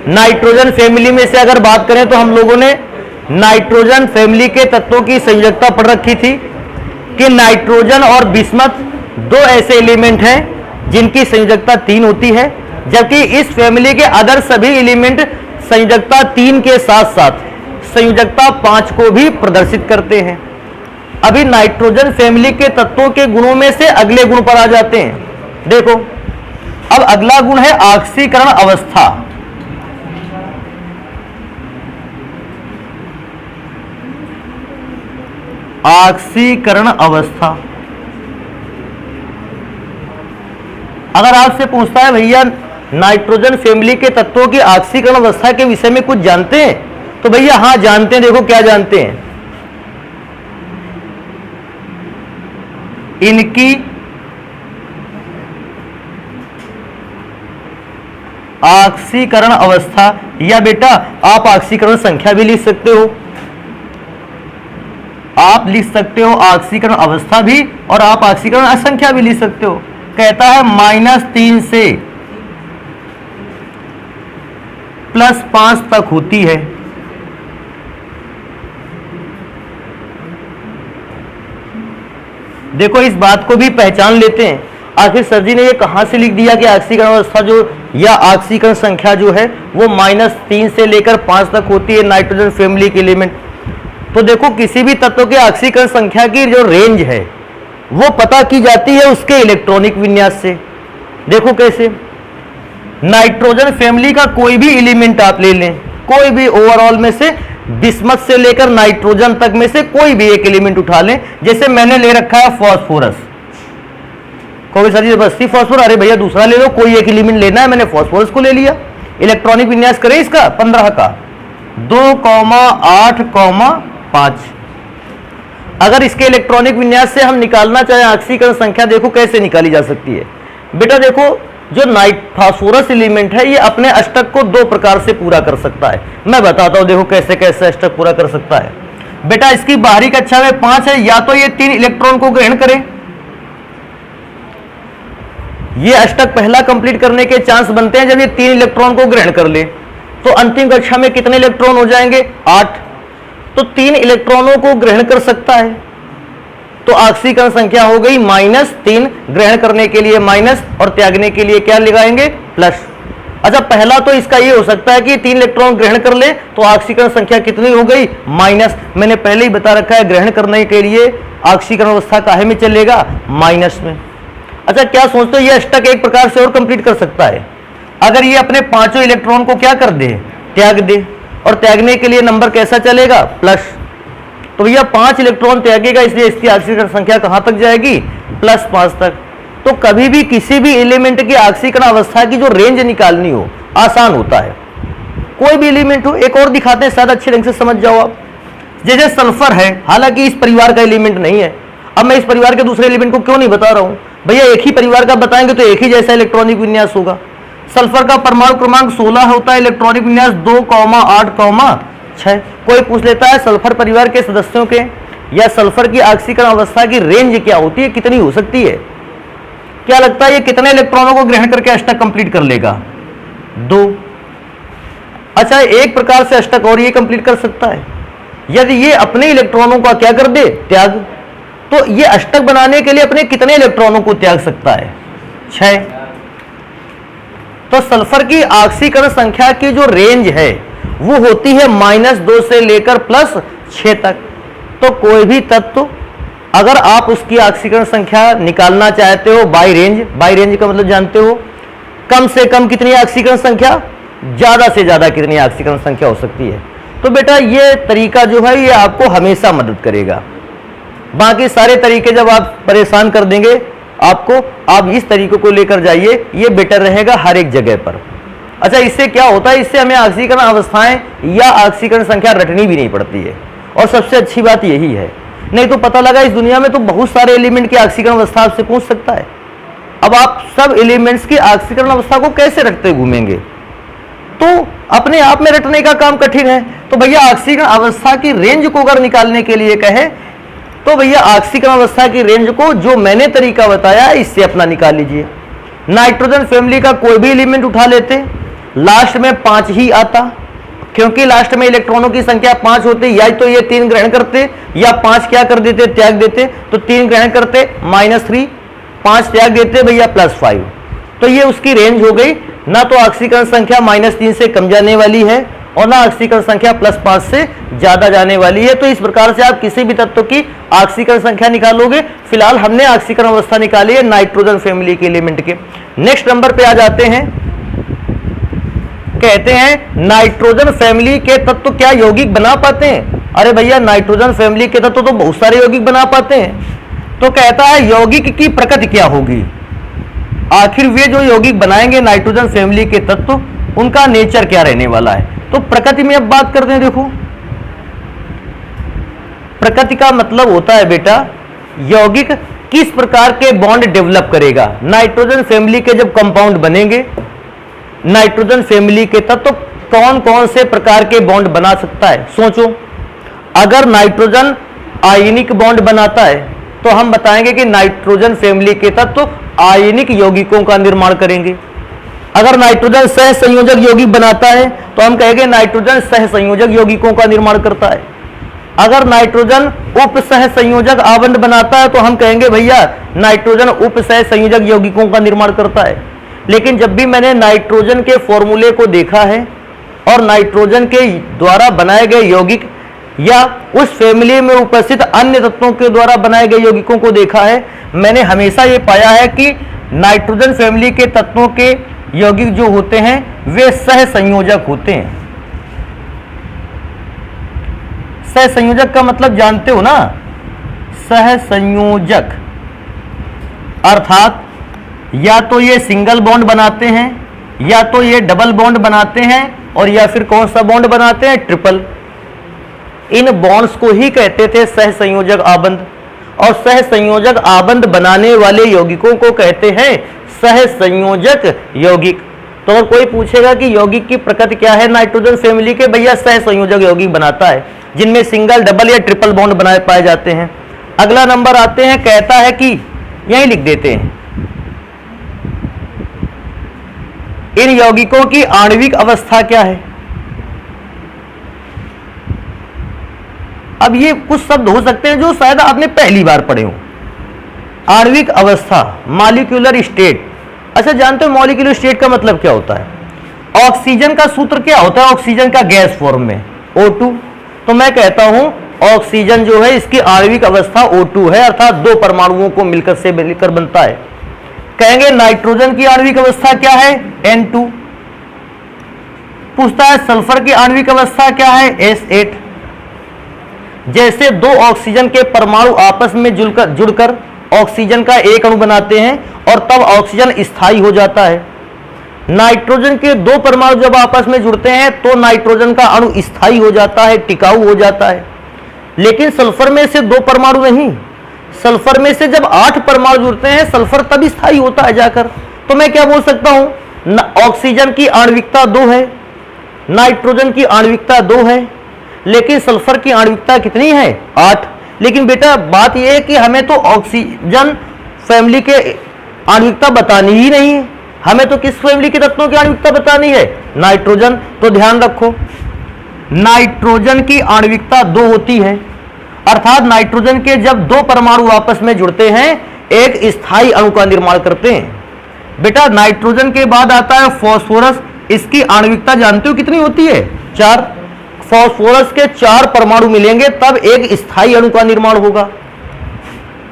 Nitrogen family में से अगर बात करें तो हम लोगों ने नाइट्रोजन फैमिली के तत्वों की संयोजकता पढ़ रखी थी कि नाइट्रोजन और बिस्मथ दो ऐसे एलिमेंट हैं जिनकी संयोजकता 3 होती है, जबकि इस फैमिली के अदर सभी एलिमेंट संयोजकता 3 के साथ साथ संयोजकता 5 को भी प्रदर्शित करते हैं। अभी नाइट्रोजन फैमिली के तत्वों के गुणों में से अगले गुण पर आ जाते हैं। देखो, अब अगला गुण है ऑक्सीकरण अवस्था। ऑक्सीकरण अवस्था, अगर आपसे पूछता है भैया नाइट्रोजन फैमिली के तत्वों की ऑक्सीकरण अवस्था के विषय में कुछ जानते हैं, तो भैया हां जानते हैं। देखो क्या जानते हैं, इनकी ऑक्सीकरण अवस्था, या बेटा आप ऑक्सीकरण संख्या भी लिख सकते हो, आप लिख सकते हो ऑक्सीकरण अवस्था भी और आप ऑक्सीकरण असंख्या भी लिख सकते हो। कहता है -3 से +5 तक होती है। देखो इस बात को भी पहचान लेते हैं, आखिर सर जी ने ये कहां से लिख दिया कि ऑक्सीकरण अवस्था जो या ऑक्सीकरण संख्या जो है वो -3 से लेकर 5 तक होती है नाइट्रोजन फैमिली के एलिमेंट। तो देखो किसी भी तत्व के ऑक्सीकरण संख्या की जो रेंज है वो पता की जाती है उसके इलेक्ट्रॉनिक विन्यास से। देखो कैसे, नाइट्रोजन फैमिली का कोई भी एलिमेंट आप ले लें, कोई भी ओवरऑल में से बिस्मथ से लेकर नाइट्रोजन तक में से कोई भी एक एलिमेंट उठा लें। जैसे मैंने ले रखा है फॉस्फोरस, कोई सर जी जबरदस्ती फॉस्फोरस, अरे भैया दूसरा ले लो, कोई एक एलिमेंट लेना है, मैंने फॉस्फोरस को ले लिया। इलेक्ट्रॉनिक विन्यास करें इसका 15 का 2,8,5। अगर इसके इलेक्ट्रॉनिक विन्यास से हम निकालना चाहें ऑक्सीकरण संख्या, देखो कैसे निकाली जा सकती है। बेटा देखो जो फास्फोरस एलिमेंट है ये अपने अष्टक को 2 प्रकार से पूरा कर सकता है। मैं बताता हूं देखो कैसे कैसे अष्टक पूरा कर सकता है। बेटा इसकी बाहरी कक्षा में 5 है, या तो ये 3 इलेक्ट्रॉन को ग्रहण करें, ये अष्टक पहला कंप्लीट करने के चांस बनते हैं जब ये 3 इलेक्ट्रॉन को ग्रहण कर ले। तो अंतिम कक्षा में कितने इलेक्ट्रॉन हो जाएंगे? 8। तो 3 इलेक्ट्रॉनों को ग्रहण कर सकता है, तो ऑक्सीकरण संख्या हो गई -3, ग्रहण करने के लिए माइनस और त्यागने के लिए क्या लगाएंगे? प्लस। अच्छा पहला तो इसका ये हो सकता है कि 3 इलेक्ट्रॉन ग्रहण कर ले तो ऑक्सीकरण संख्या कितनी हो गई? माइनस। मैंने पहले ही बता रखा है ग्रहण करने के लिए ऑक्सीकरण अवस्था काहे में चलेगा? माइनस में। अच्छा क्या सोचते हो, ये अष्टक एक प्रकार से और कंप्लीट कर सकता है अगर ये अपने 5 इलेक्ट्रॉन को क्या कर दे? त्याग दे। और त्यागने के लिए नंबर कैसा चलेगा? प्लस। तो भैया 5 इलेक्ट्रॉन त्यागेगा, इसलिए इसकी ऑक्सीकरण संख्या कहां तक जाएगी? +5 तक। तो कभी भी किसी भी एलिमेंट की ऑक्सीकरण अवस्था की जो रेंज निकालनी हो आसान होता है, कोई भी एलिमेंट हो। एक और दिखाते हैं शायद अच्छे ढंग से समझ जाओ आप। जैसे सल्फर है, हालांकि इस परिवार का एलिमेंट नहीं है। अब मैं इस परिवार के दूसरे एलिमेंट को क्यों नहीं बता रहा हूं? भैया एक ही परिवार का बताएंगे तो एक ही जैसा इलेक्ट्रॉनिक विन्यास होगा। सल्फर का परमाणु क्रमांक 16 होता है, इलेक्ट्रॉनिक विन्यास 2,8,6। कोई पूछ लेता है सल्फर परिवार के सदस्यों के या सल्फर की ऑक्सीकरण अवस्था की रेंज क्या होती है, कितनी हो सकती है? क्या लगता है ये कितने इलेक्ट्रॉनों को ग्रहण करके अष्टक कंप्लीट कर लेगा? 2। अच्छा एक प्रकार से अष्टक और ये कंप्लीट कर सकता है, यदि ये अपने इलेक्ट्रॉनों का क्या कर दे? त्याग। तो ये अष्टक बनाने के लिए अपने कितने इलेक्ट्रॉनों को त्याग सकता है? 6। तो सल्फर की ऑक्सीकरण संख्या की जो रेंज है वो होती है -2 से लेकर +6 तक। तो कोई भी तत्व अगर आप उसकी ऑक्सीकरण संख्या निकालना चाहते हो बाई रेंज का मतलब जानते हो, कम से कम कितनी ऑक्सीकरण संख्या, ज्यादा से ज्यादा कितनी ऑक्सीकरण संख्या हो सकती है। तो बेटा ये तरीका जो है ये आपको हमेशा मदद करेगा। बाकी सारे तरीके जब आप परेशान कर देंगे आपको, आप इस तरीके को लेकर जाइए, ये बेटर रहेगा हर एक जगह पर। अच्छा इससे क्या होता है, इससे हमें ऑक्सीकरण अवस्थाएं या ऑक्सीकरण संख्या रटनी भी नहीं पड़ती है, और सबसे अच्छी बात यही है। नहीं तो पता लगा इस दुनिया में तो बहुत सारे एलिमेंट की ऑक्सीकरण अवस्था आपसे पूछ सकता है। अब आप सब एलिमेंट्स की ऑक्सीकरण अवस्था को कैसे रटते घूमेंगे? तो अपने आप में रटने का काम कठिन है। तो भैया ऑक्सीकरण अवस्था की रेंज को अगर निकालने के लिए कहे तो भैया ऑक्सीकरण अवस्था की रेंज को जो मैंने तरीका बताया इससे अपना निकाल लीजिए। नाइट्रोजन फैमिली का कोई भी एलिमेंट उठा लेते, लास्ट में 5 ही आता, क्योंकि लास्ट में इलेक्ट्रॉनों की संख्या 5 होती, या तो ये 3 ग्रहण करते या 5 क्या कर देते, त्याग देते। तो 3 ग्रहण करते -3, 5 त्याग देते भैया +5। तो ये उसकी रेंज हो गई, ना तो ऑक्सीकरण संख्या -3 से कम जाने वाली है और ना ऑक्सीकरण संख्या +5 से ज्यादा जाने वाली है। तो इस प्रकार से आप किसी भी तत्व की ऑक्सीकरण संख्या निकालोगे। फिलहाल हमने ऑक्सीकरण अवस्था निकाली है नाइट्रोजन फैमिली के एलिमेंट के। नेक्स्ट नंबर पे आ जाते हैं, कहते हैं नाइट्रोजन फैमिली के तत्व क्या यौगिक बना पाते हैं? अरे भैया नाइट्रोजन फैमिली के तत्व तो बहुत सारे यौगिक बना पाते हैं। तो कहता है यौगिक की प्रकृति क्या होगी, आखिर वे जो यौगिक बनाएंगे नाइट्रोजन फैमिली के तत्व, उनका नेचर क्या रहने वाला है। तो प्रकृति में अब बात करते हैं। देखो प्रकृति का मतलब होता है बेटा यौगिक किस प्रकार के बॉन्ड डेवलप करेगा। नाइट्रोजन फैमिली के जब कंपाउंड बनेंगे, नाइट्रोजन फैमिली के तत्व कौन कौन से प्रकार के बॉन्ड बना सकता है। सोचो, अगर नाइट्रोजन आयनिक बॉन्ड बनाता है तो हम बताएंगे कि नाइट्रोजन फैमिली के तत्व आयनिक यौगिकों का निर्माण करेंगे। अगर नाइट्रोजन सह संयोजक यौगिक बनाता है तो हम कहेंगे नाइट्रोजन सह संयोजक यौगिकों का निर्माण करता है। अगर नाइट्रोजन उप सह संयोजक आबंध बनाता है तो हम कहेंगे भैया नाइट्रोजन उप सह संयोजक यौगिकों का निर्माण करता है। लेकिन जब भी मैंने नाइट्रोजन के फॉर्मूले को देखा है और नाइट्रोजन के द्वारा बनाए गए यौगिक या उस फैमिली में उपस्थित अन्य तत्वों के द्वारा बनाए गए यौगिकों को देखा है, मैंने हमेशा ये पाया है कि नाइट्रोजन फैमिली के तत्वों के यौगिक जो होते हैं वे सह संयोजक होते हैं। सह संयोजक का मतलब जानते हो ना, सह संयोजक अर्थात या तो ये सिंगल बॉन्ड बनाते हैं या तो ये डबल बॉन्ड बनाते हैं और या फिर कौन सा बॉन्ड बनाते हैं, ट्रिपल। इन बॉन्ड्स को ही कहते थे सह संयोजक आबंध, और सह संयोजक आबंध बनाने वाले यौगिकों को कहते हैं सह संयोजक यौगिक। तो अगर कोई पूछेगा कि यौगिक की प्रकृति क्या है नाइट्रोजन फैमिली के, भैया सह संयोजक यौगिक बनाता है जिनमें सिंगल डबल या ट्रिपल बॉन्ड बनाए पाए जाते हैं। अगला नंबर आते हैं, कहता है कि यही लिख देते हैं इन यौगिकों की आणविक अवस्था क्या है। अब ये कुछ शब्द हो सकते हैं जो शायद आपने पहली बार पढ़े हो। आणविक अवस्था, मॉलिक्यूलर स्टेट। अच्छा जानते हो मॉलिक्यूलर स्टेट का मतलब क्या होता है? ऑक्सीजन का सूत्र क्या होता है ऑक्सीजन का गैस फॉर्म में, O2। तो मैं कहता हूं ऑक्सीजन जो है इसकी आणविक अवस्था O2 है, अर्थात 2 परमाणुओं को मिलकर बनता है। कहेंगे नाइट्रोजन की आणविक अवस्था क्या है, N2। पूछता है सल्फर की आणविक अवस्था क्या है, S8। जैसे 2 ऑक्सीजन के परमाणु आपस में जुड़कर ऑक्सीजन का एक अणु बनाते हैं और तब ऑक्सीजन स्थायी हो जाता है। नाइट्रोजन के 2 परमाणु जब आपस में जुड़ते हैं तो नाइट्रोजन का अणु स्थायी हो जाता है, टिकाऊ हो जाता है। लेकिन सल्फर में से 2 परमाणु नहीं, सल्फर में से जब 8 परमाणु जुड़ते हैं सल्फर तब स्थायी होता है जाकर। तो मैं क्या बोल सकता हूं, ऑक्सीजन की आणविकता 2 है, नाइट्रोजन की आणविकता 2 है, लेकिन सल्फर की आणविकता कितनी है, 8। लेकिन बेटा बात यह है कि हमें तो ऑक्सीजन फैमिली के आणविकता बतानी ही नहीं है, हमें तो किस फैमिली के तत्वों की आणविकता बतानी है, नाइट्रोजन। तो ध्यान रखो नाइट्रोजन की आणविकता 2 होती है, अर्थात नाइट्रोजन के जब 2 परमाणु आपस में जुड़ते हैं एक स्थायी अणु का निर्माण करते हैं। बेटा नाइट्रोजन के बाद आता है फास्फोरस, इसकी आणविकता जानते हो कितनी होती है, 4। फास्फोरस के 4 परमाणु मिलेंगे तब एक स्थायी अणु का निर्माण होगा।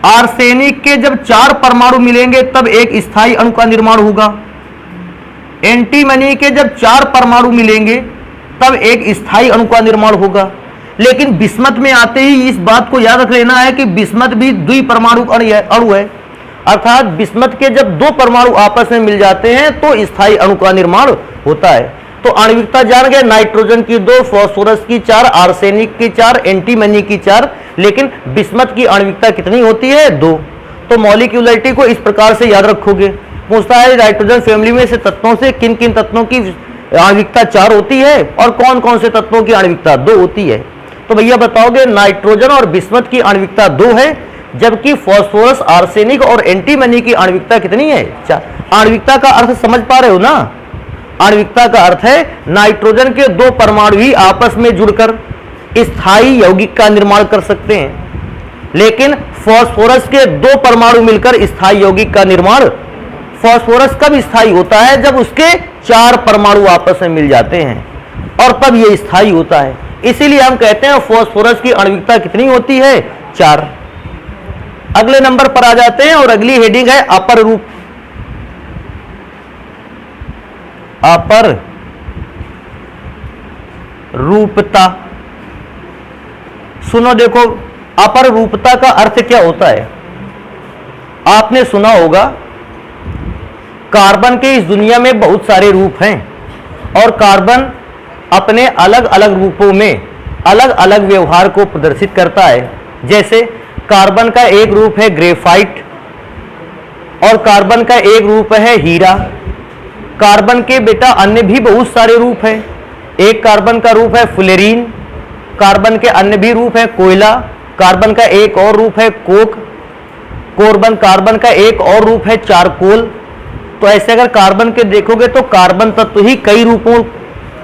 आर्सेनिक के जब 4 परमाणु मिलेंगे तब एक स्थायी अणु का निर्माण होगा। एंटीमनी के जब 4 परमाणु मिलेंगे तब एक स्थायी अणु का निर्माण होगा। लेकिन बिस्मथ में आते ही इस बात को याद रख लेना है कि बिस्मथ भी द्विपरमाणु अणु है, अर्थात बिस्मथ के जब 2 परमाणु आपस में मिल जाते हैं तो स्थायी अणु का निर्माण होता है। तो आणविकता जान गए, नाइट्रोजन की 2, फास्फोरस की 4, आर्सेनिक की 4, एंटीमनी की 4, लेकिन बिस्मथ की आणविकता कितनी होती है, 2। तो मॉलिक्यूलरिटी को इस प्रकार से याद रखोगे। पूछता है नाइट्रोजन फैमिली में से तत्वों से किन किन तत्वों की आणविकता 4 होती है और कौन कौन से तत्वों की आणविकता 2 होती है। तो भैया बताओगे नाइट्रोजन और बिस्मथ की आणविकता 2 है, जबकि फास्फोरस, आर्सेनिक और एंटीमनी की आणविकता कितनी है, 4। आणविकता का अर्थ समझ पा रहे हो ना। आणविकता का अर्थ है नाइट्रोजन के दो परमाणु ही आपस में जुड़कर स्थायी यौगिक का निर्माण कर सकते हैं, लेकिन फास्फोरस के दो परमाणु मिलकर स्थायी यौगिक का निर्माण, फास्फोरस कब स्थायी होता है? जब उसके 4 परमाणु आपस में मिल जाते हैं और तब यह स्थायी होता है। इसीलिए हम कहते हैं फास्फोरस की आणविकता कितनी होती है? 4। अगले नंबर पर आ जाते हैं और अगली हेडिंग है अपर रूप। अपर रूपता। सुनो, देखो अपर रूपता का अर्थ क्या होता है? आपने सुना होगा कार्बन के इस दुनिया में बहुत सारे रूप हैं और कार्बन अपने अलग अलग रूपों में अलग अलग व्यवहार को प्रदर्शित करता है। जैसे कार्बन का एक रूप है ग्रेफाइट और कार्बन का एक रूप है हीरा। कार्बन के बेटा अन्य भी बहुत सारे रूप हैं। एक कार्बन का रूप है फ्लोरीन, कार्बन के अन्य भी रूप है कोयला, कार्बन का एक और रूप है कोक, कार्बन का एक और रूप है चारकोल। तो ऐसे अगर कार्बन के देखोगे तो कार्बन तत्व ही कई रूपों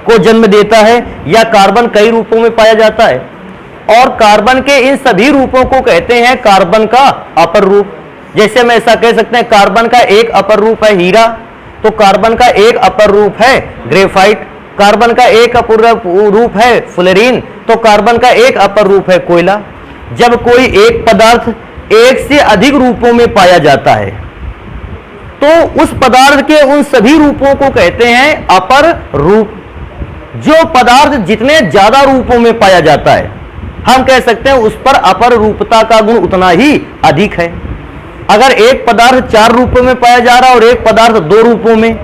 को जन्म देता है या कार्बन कई रूपों में पाया जाता है और कार्बन के इन सभी रूपों को कहते हैं कार्बन का अपर रूप। जैसे हम ऐसा कह सकते हैं कार्बन का एक अपर रूप है हीरा, तो कार्बन का एक अपर रूप है ग्रेफाइट, कार्बन का एक अपर रूप है फ्लोरीन, तो कार्बन का एक अपर रूप है कोयला। जब कोई एक पदार्थ एक से अधिक रूपों में पाया जाता है तो उस पदार्थ के उन सभी रूपों को कहते हैं अपर रूप। जो पदार्थ जितने ज्यादा रूपों में पाया जाता है हम कह सकते हैं उस पर अपर रूपता का गुण उतना ही अधिक है। अगर एक पदार्थ 4 रूपों में पाया जा रहा है और एक पदार्थ 2 रूपों में,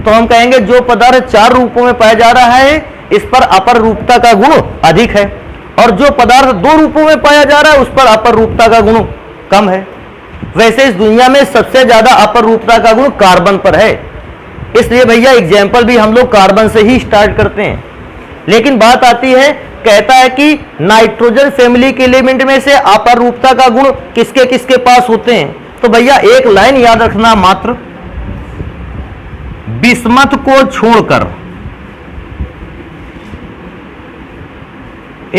तो हम कहेंगे जो पदार्थ 4 रूपों में पाया जा रहा है इस पर अपर रूपता का गुण अधिक है और जो पदार्थ 2 रूपों में पाया जा रहा है उस पर अपर रूपता का गुण कम है। वैसे इस दुनिया में सबसे ज्यादा अपर रूपता का गुण कार्बन पर है, इसलिए भैया एग्जाम्पल भी हम लोग कार्बन से ही स्टार्ट करते हैं। लेकिन बात आती है, कहता है कि नाइट्रोजन फैमिली के एलिमेंट में से अपर रूपता का गुण किसके किसके पास होते हैं? तो भैया एक लाइन याद रखना मात्र, बिस्मथ को छोड़कर,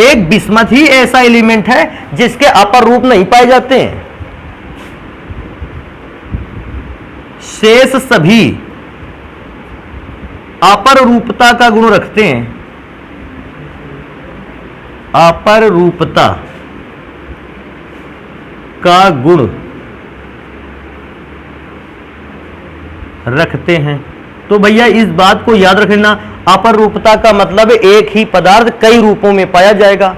एक बिस्मथ ही ऐसा एलिमेंट है जिसके अपर रूप नहीं पाए जाते हैं। शेष सभी अपर रूपता का गुण रखते हैं, अपर रूपता का गुण रखते हैं। तो भैया इस बात को याद रखना, अपर रूपता का मतलब एक ही पदार्थ कई रूपों में पाया जाएगा।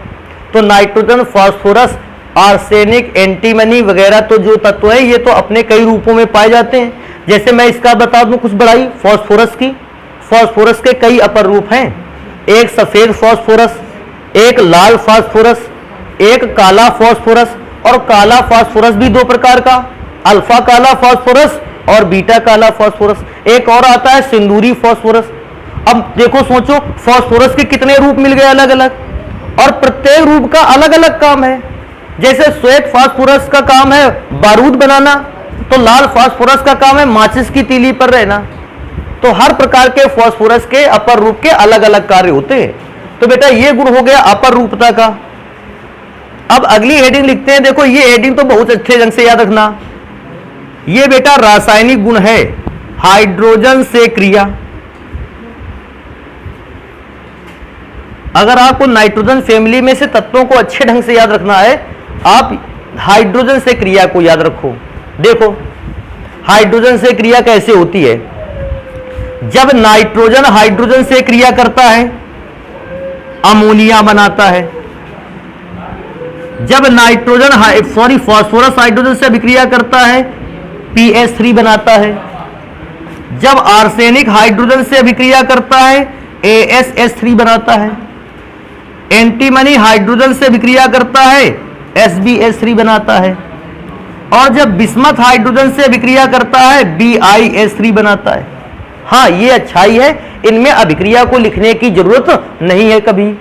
तो नाइट्रोजन, फास्फोरस, आर्सेनिक, एंटीमनी वगैरह तो जो तत्व है ये तो अपने कई रूपों में पाए जाते हैं। जैसे मैं इसका बता दूं कुछ बढ़ाई फास्फोरस की, फास्फोरस के कई अपर रूप हैं, एक सफेद फास्फोरस, एक लाल फास्फोरस, एक काला फास्फोरस। और काला फास्फोरस भी 2 प्रकार का, अल्फा काला फास्फोरस और बीटा काला फास्फोरस। एक और आता है सिंदूरी फास्फोरस। अब देखो सोचो फास्फोरस के कितने रूप मिल गए अलग अलग और प्रत्येक रूप का अलग अलग काम है। जैसे श्वेत फास्फोरस का काम है बारूद बनाना, तो लाल फास्फोरस का काम है माचिस की तीली पर रहना। तो हर प्रकार के फास्फोरस के अपर रूप के अलग अलग कार्य होते हैं। तो बेटा ये गुण हो गया अपर रूपता का। अब अगली हेडिंग लिखते हैं, देखो ये हेडिंग तो बहुत अच्छे ढंग से याद रखना। ये बेटा रासायनिक गुण है हाइड्रोजन से क्रिया। अगर आपको नाइट्रोजन फैमिली में से तत्वों को अच्छे ढंग से याद रखना है, आप हाइड्रोजन से क्रिया को याद रखो। देखो हाइड्रोजन से क्रिया कैसे होती है? जब नाइट्रोजन हाइड्रोजन से क्रिया करता है अमोनिया बनाता है। जब नाइट्रोजन फास्फोरस हाइड्रोजन से अभिक्रिया करता है PH3 बनाता है। जब आर्सेनिक हाइड्रोजन से अभिक्रिया करता है AsH3 बनाता है। एंटीमनी हाइड्रोजन से अभिक्रिया करता है SbH3 बनाता है। और जब बिस्मथ हाइड्रोजन से अभिक्रिया करता है BiH3 बनाता है। हाँ ये अच्छाई है, इनमें अभिक्रिया को लिखने की जरूरत नहीं है कभी।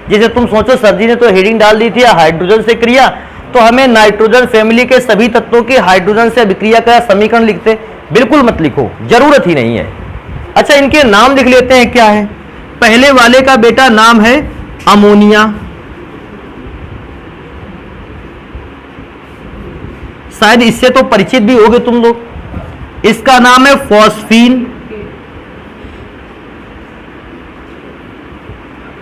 जैसे तुम सोचो सर जी ने तो हेडिंग डाल दी थी हाइड्रोजन से क्रिया, तो हमें नाइट्रोजन फैमिली के सभी तत्वों की हाइड्रोजन से अभिक्रिया का समीकरण लिखते, बिल्कुल मत लिखो, जरूरत ही नहीं है। अच्छा, इनके नाम लिख लेते हैं क्या है। पहले वाले का बेटा नाम है अमोनिया, शायद इससे तो परिचित भी होगे तुम लोग। इसका नाम है फॉस्फीन,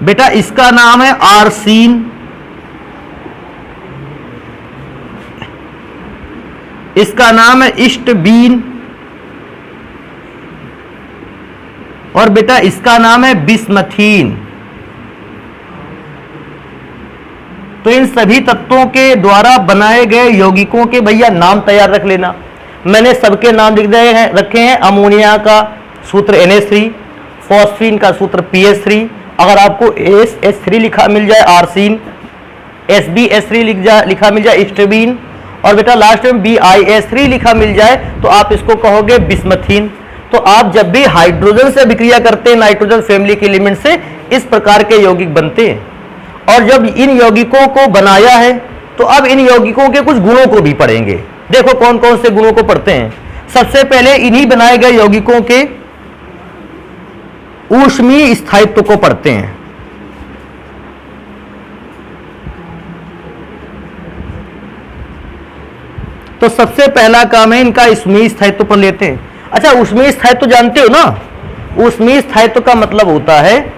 बेटा इसका नाम है आर्सीन, इसका नाम है इस्टबीन, और बेटा इसका नाम है बिस्मथीन। तो इन सभी तत्वों के द्वारा बनाए गए यौगिकों के भैया नाम तैयार रख लेना। मैंने सबके नाम लिख दिए हैं, रखे हैं। अमोनिया का सूत्र NH3, फॉस्फीन का सूत्र PH3, अगर आपको SH3 लिखा मिल जाए आर्सीन, SbH3 लिखा मिल जाए इस्टबीन, और बेटा लास्ट में BiH3 लिखा मिल जाए तो आप इसको कहोगे बिस्मथीन। तो आप जब भी हाइड्रोजन से अभिक्रिया करते हैं नाइट्रोजन फैमिली के एलिमेंट से, इस प्रकार के यौगिक बनते हैं। और जब इन यौगिकों को बनाया है तो अब इन यौगिकों के कुछ गुणों को भी पढ़ेंगे। देखो कौन कौन से गुणों को पढ़ते हैं। सबसे पहले इन्हीं बनाए गए यौगिकों के ऊष्मीय स्थायित्व को पढ़ते हैं। तो सबसे पहला काम है इनका ऊष्मीय स्थायित्व पर लेते हैं। अच्छा, ऊष्मीय स्थायित्व जानते हो ना। ऊष्मीय स्थायित्व का मतलब होता है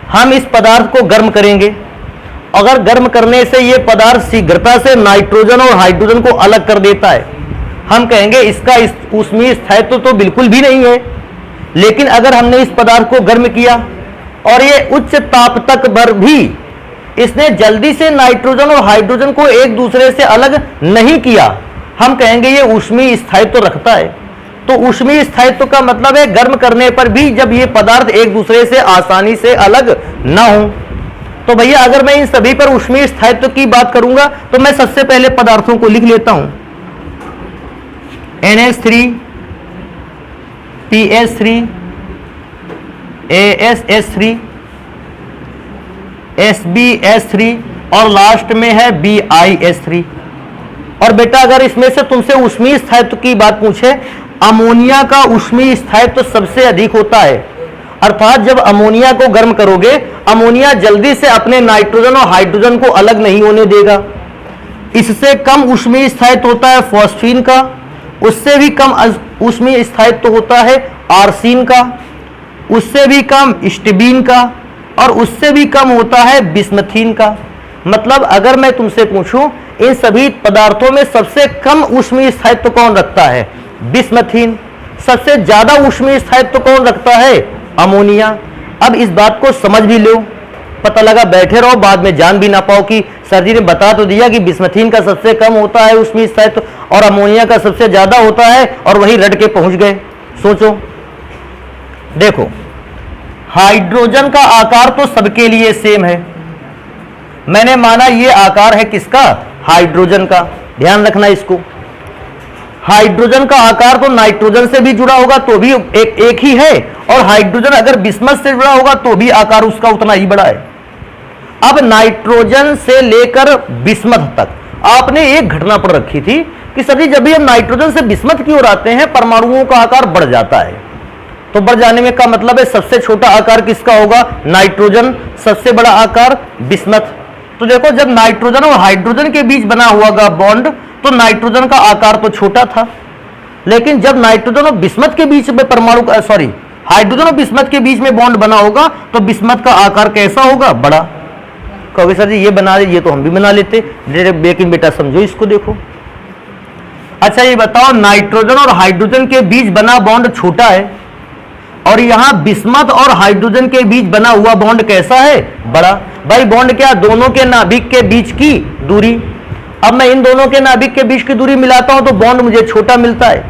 हम इस पदार्थ को गर्म करेंगे, अगर गर्म करने से यह पदार्थ शीघ्रता से नाइट्रोजन और हाइड्रोजन को अलग कर देता है, हम कहेंगे इसका ऊष्मीय स्थायित्व तो बिल्कुल भी नहीं है। लेकिन अगर हमने इस पदार्थ को गर्म किया और ये उच्च ताप तक पर भी इसने जल्दी से नाइट्रोजन और हाइड्रोजन को एक दूसरे से अलग नहीं किया, हम कहेंगे ये ऊष्मीय स्थायित्व रखता है। तो ऊष्मीय स्थायित्व का मतलब है गर्म करने पर भी जब ये पदार्थ एक दूसरे से आसानी से अलग ना हो। तो भैया अगर मैं इन सभी पर ऊष्मीय स्थायित्व की बात करूंगा तो मैं सबसे पहले पदार्थों को लिख लेता हूं। NH3, PH3, ASH3, SbH3 और लास्ट में है BiH3। और बेटा अगर इसमें से तुमसे ऊष्मीय स्थायित्व की बात पूछे, अमोनिया का ऊष्मीय स्थायित्व सबसे अधिक होता है। अर्थात जब अमोनिया को गर्म करोगे, अमोनिया जल्दी से अपने नाइट्रोजन और हाइड्रोजन को अलग नहीं होने देगा। इससे कम ऊष्मीय स्थायित्व होता है फॉस्फीन का, उससे भी कम ऊष्मीय स्थायित्व होता है आर्सीन का, उससे भी कम इस्टबीन का, और उससे भी कम होता है बिस्मथीन का। मतलब अगर मैं तुमसे पूछूं इन सभी पदार्थों में सबसे कम ऊष्मीय स्थायित्व कौन रखता है? बिस्मथीन। सबसे ज्यादा ऊष्मीय स्थायित्व कौन रखता है? अमोनिया। अब इस बात को समझ भी लो, पता लगा बैठे रहो बाद में जान भी ना पाओ कि सर जी ने बता तो दिया कि बिस्मथीन का सबसे कम होता है ऊष्मीय स्थायित्व और अमोनिया का सबसे ज्यादा होता है, और वही रट के पहुंच गए। सोचो, देखो हाइड्रोजन का आकार तो सबके लिए सेम है। मैंने माना ये आकार है किसका? हाइड्रोजन का। ध्यान रखना इसको, हाइड्रोजन का आकार तो नाइट्रोजन से भी जुड़ा होगा तो भी एक ही है, और हाइड्रोजन अगर बिस्मथ से जुड़ा होगा तो भी आकार उसका उतना ही बड़ा है। अब नाइट्रोजन से लेकर बिस्मथ तक आपने एक घटना पढ़ रखी थी कि सभी जब भी हम नाइट्रोजन से बिस्मथ की ओर आते हैं परमाणुओं का आकार बढ़ जाता है। तो बढ़ जाने में का मतलब है सबसे छोटा आकार किसका होगा? नाइट्रोजन। सबसे बड़ा आकार बिस्मथ। तो देखो जब नाइट्रोजन और हाइड्रोजन के बीच बना हुआ बॉन्ड तो नाइट्रोजन का आकार तो छोटा था, लेकिन जब नाइट्रोजन और बिस्मथ के बीच में हाइड्रोजन और बिस्मथ के बीच में बॉन्ड बना होगा तो बिस्मथ का आकार कैसा होगा? बड़ा। कहोगे सर जी ये बना दे, ये तो हम भी बना लेते, लेकिन बेटा समझो इसको देखो। अच्छा ये बताओ, नाइट्रोजन और हाइड्रोजन के बीच बना बॉन्ड छोटा है और यहां बिस्मथ और हाइड्रोजन के बीच बना हुआ बॉन्ड कैसा है? बड़ा। भाई बॉन्ड क्या? दोनों के नाभिक के बीच की दूरी। अब मैं इन दोनों के नाभिक के बीच की दूरी मिलाता हूं तो बॉन्ड मुझे छोटा मिलता है,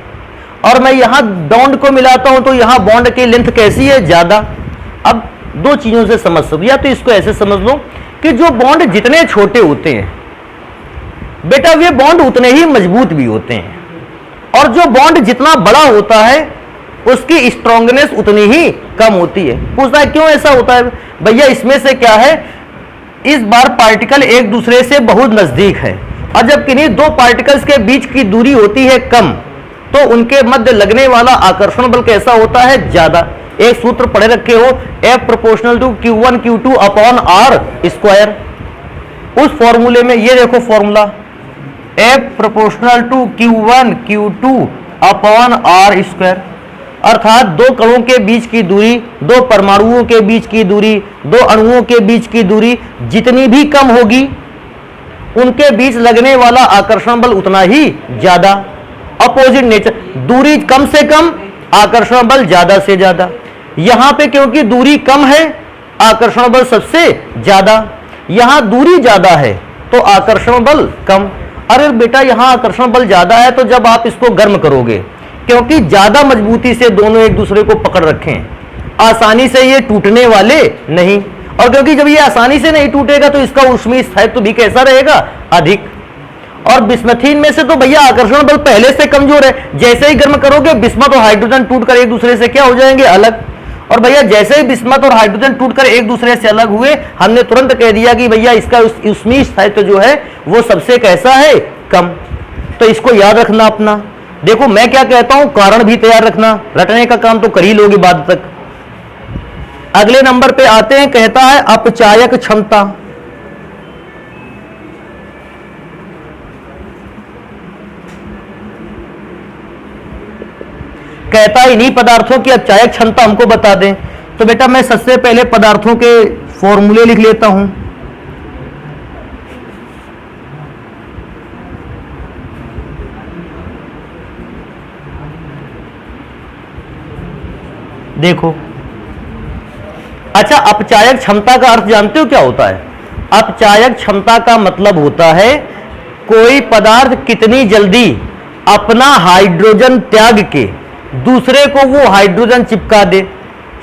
और मैं यहां बॉन्ड को मिलाता हूं तो यहां बॉन्ड की लेंथ कैसी है? ज्यादा। अब दो चीजों से समझ सकते, या तो इसको ऐसे समझ लो कि जो बॉन्ड जितने छोटे होते हैं बेटा वे बॉन्ड उतने ही मजबूत भी होते हैं, और जो बॉन्ड जितना बड़ा होता है उसकी स्ट्रॉन्गनेस उतनी ही कम होती है। पूछना है क्यों ऐसा होता है? भैया इसमें से क्या है, इस बार पार्टिकल एक दूसरे से बहुत नजदीक है, और जब किन्हीं दो पार्टिकल्स के बीच की दूरी होती है कम तो उनके मध्य लगने वाला आकर्षण बल कैसा होता है? ज्यादा। एक सूत्र पढ़े रखे हो, F proportional to Q1 Q2 upon R square. उस फॉर्मूले में ये देखो formula, F proportional to Q1 Q2 upon R square, अर्थात दो कणों के बीच की दूरी, दो परमाणुओं के बीच की दूरी, दो अणुओं के बीच की दूरी जितनी भी कम होगी, उनके बीच लगने वाला आकर्षण बल उतना ही ज्यादा। अपोजिट नेचर, दूरी कम से कम, आकर्षण बल ज्यादा से ज्यादा। यहां पे क्योंकि दूरी कम है, आकर्षण बल सबसे ज्यादा। यहां दूरी ज्यादा है तो आकर्षण बल कम। अरे बेटा यहां आकर्षण बल ज्यादा है तो जब आप इसको गर्म करोगे, क्योंकि ज्यादा मजबूती से दोनों एक दूसरे को पकड़ रखे हैं, आसानी से ये टूटने वाले नहीं। और क्योंकि जब ये आसानी से नहीं टूटेगा तो इसका ऊष्मीय स्थायित्व भी कैसा रहेगा? अधिक। और बिस्मथीन में से तो भैया आकर्षण बल पहले से कमजोर है, जैसे ही गर्म करोगे बिस्मथ और हाइड्रोजन टूटकर एक दूसरे से क्या हो जाएंगे? अलग। और भैया जैसे ही बिस्मथ और हाइड्रोजन टूटकर एक दूसरे से अलग हुए, हमने तुरंत कह दिया कि भैया इसका ऊष्मीय स्थायित्व जो है वो सबसे कैसा है? कम। तो इसको याद रखना अपना। देखो मैं क्या कहता हूं, कारण भी तैयार रखना, रटने का काम तो कर ही लोगे बाद तक। अगले नंबर पे आते हैं, कहता है अपचायक क्षमता। कहता है इन्हीं पदार्थों की अपचायक क्षमता हमको बता दें। तो बेटा मैं सबसे पहले पदार्थों के फॉर्मूले लिख लेता हूं। देखो, अच्छा अपचायक क्षमता का अर्थ जानते हो क्या होता है? अपचायक क्षमता का मतलब होता है कोई पदार्थ कितनी जल्दी अपना हाइड्रोजन त्याग के दूसरे को वो हाइड्रोजन चिपका दे।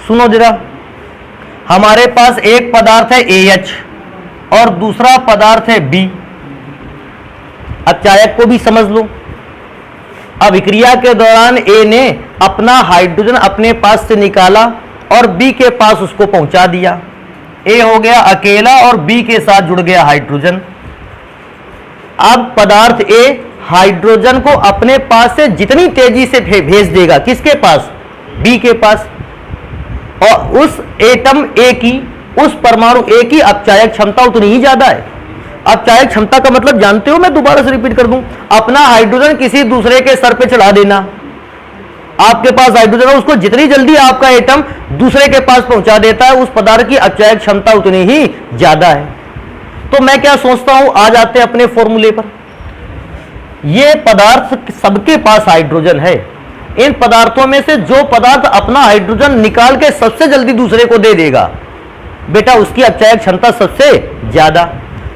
सुनो जरा, हमारे पास एक पदार्थ है AH और दूसरा पदार्थ है B। अपचायक को भी समझ लो। अभिक्रिया के दौरान A ने अपना हाइड्रोजन अपने पास से निकाला और B के पास उसको पहुंचा दिया। A हो गया अकेला और B के साथ जुड़ गया हाइड्रोजन। अब पदार्थ A हाइड्रोजन को अपने पास से जितनी तेजी से भेज देगा, किसके पास? B के पास। और उस एटम A की, उस परमाणु A की अपचायक क्षमता उतनी ही ज्यादा है। अपचायक क्षमता का मतलब जानते हो? मैं दोबारा से रिपीट कर दूं, अपना हाइड्रोजन किसी दूसरे के सर पे चढ़ा देना। आपके पास हाइड्रोजन है, उसको जितनी जल्दी आपका एटम दूसरे के पास पहुंचा देता है, उस पदार्थ की अपचायक क्षमता उतनी ही ज्यादा है। तो मैं क्या सोचता हूं, आ जाते हैं अपने फॉर्मूले पर। ये पदार्थ सबके पास हाइड्रोजन है। इन पदार्थों में से जो पदार्थ अपना हाइड्रोजन निकाल के सबसे जल्दी दूसरे को दे देगा, बेटा उसकी अपचायक क्षमता सबसे ज्यादा।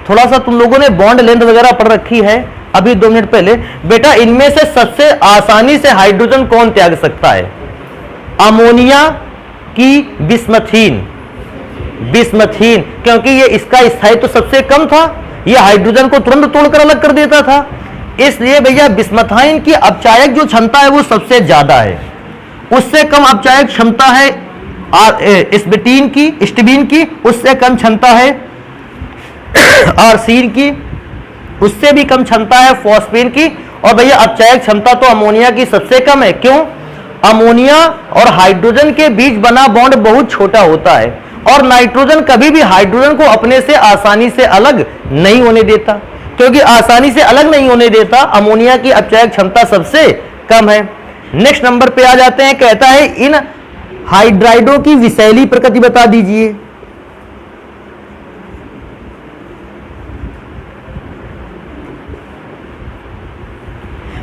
थोड़ा सा तुम लोगों ने बॉन्ड लेंथ वगैरह पढ़ रखी है अभी 2 मिनट पहले। बेटा इनमें से सबसे आसानी से हाइड्रोजन कौन त्याग सकता है? अमोनिया की बिस्मथीन। बिस्मथीन, क्योंकि ये इसका स्थायित्व तो सबसे कम था, ये हाइड्रोजन को तुरंत तोड़कर अलग कर देता था, इसलिए भैया बिस्मथाइन की अपचायक जो क्षमता है वो सबसे ज्यादा है। उससे कम अपचायक क्षमता है स्टिबीन की, उससे कम क्षमता है आर्सीन की, उससे भी कम क्षमता है फॉस्फीन की। और भैया अपचायक क्षमता तो अमोनिया की सबसे कम है। क्यों? अमोनिया और हाइड्रोजन के बीच बना बॉन्ड बहुत छोटा होता है और नाइट्रोजन कभी भी हाइड्रोजन को अपने से आसानी से अलग नहीं होने देता। क्योंकि आसानी से अलग नहीं होने देता, अमोनिया की अपचायक क्षमता सबसे कम है। नेक्स्ट नंबर पे आ जाते हैं, कहता है इन हाइड्राइडों की विषैली प्रकृति बता दीजिए।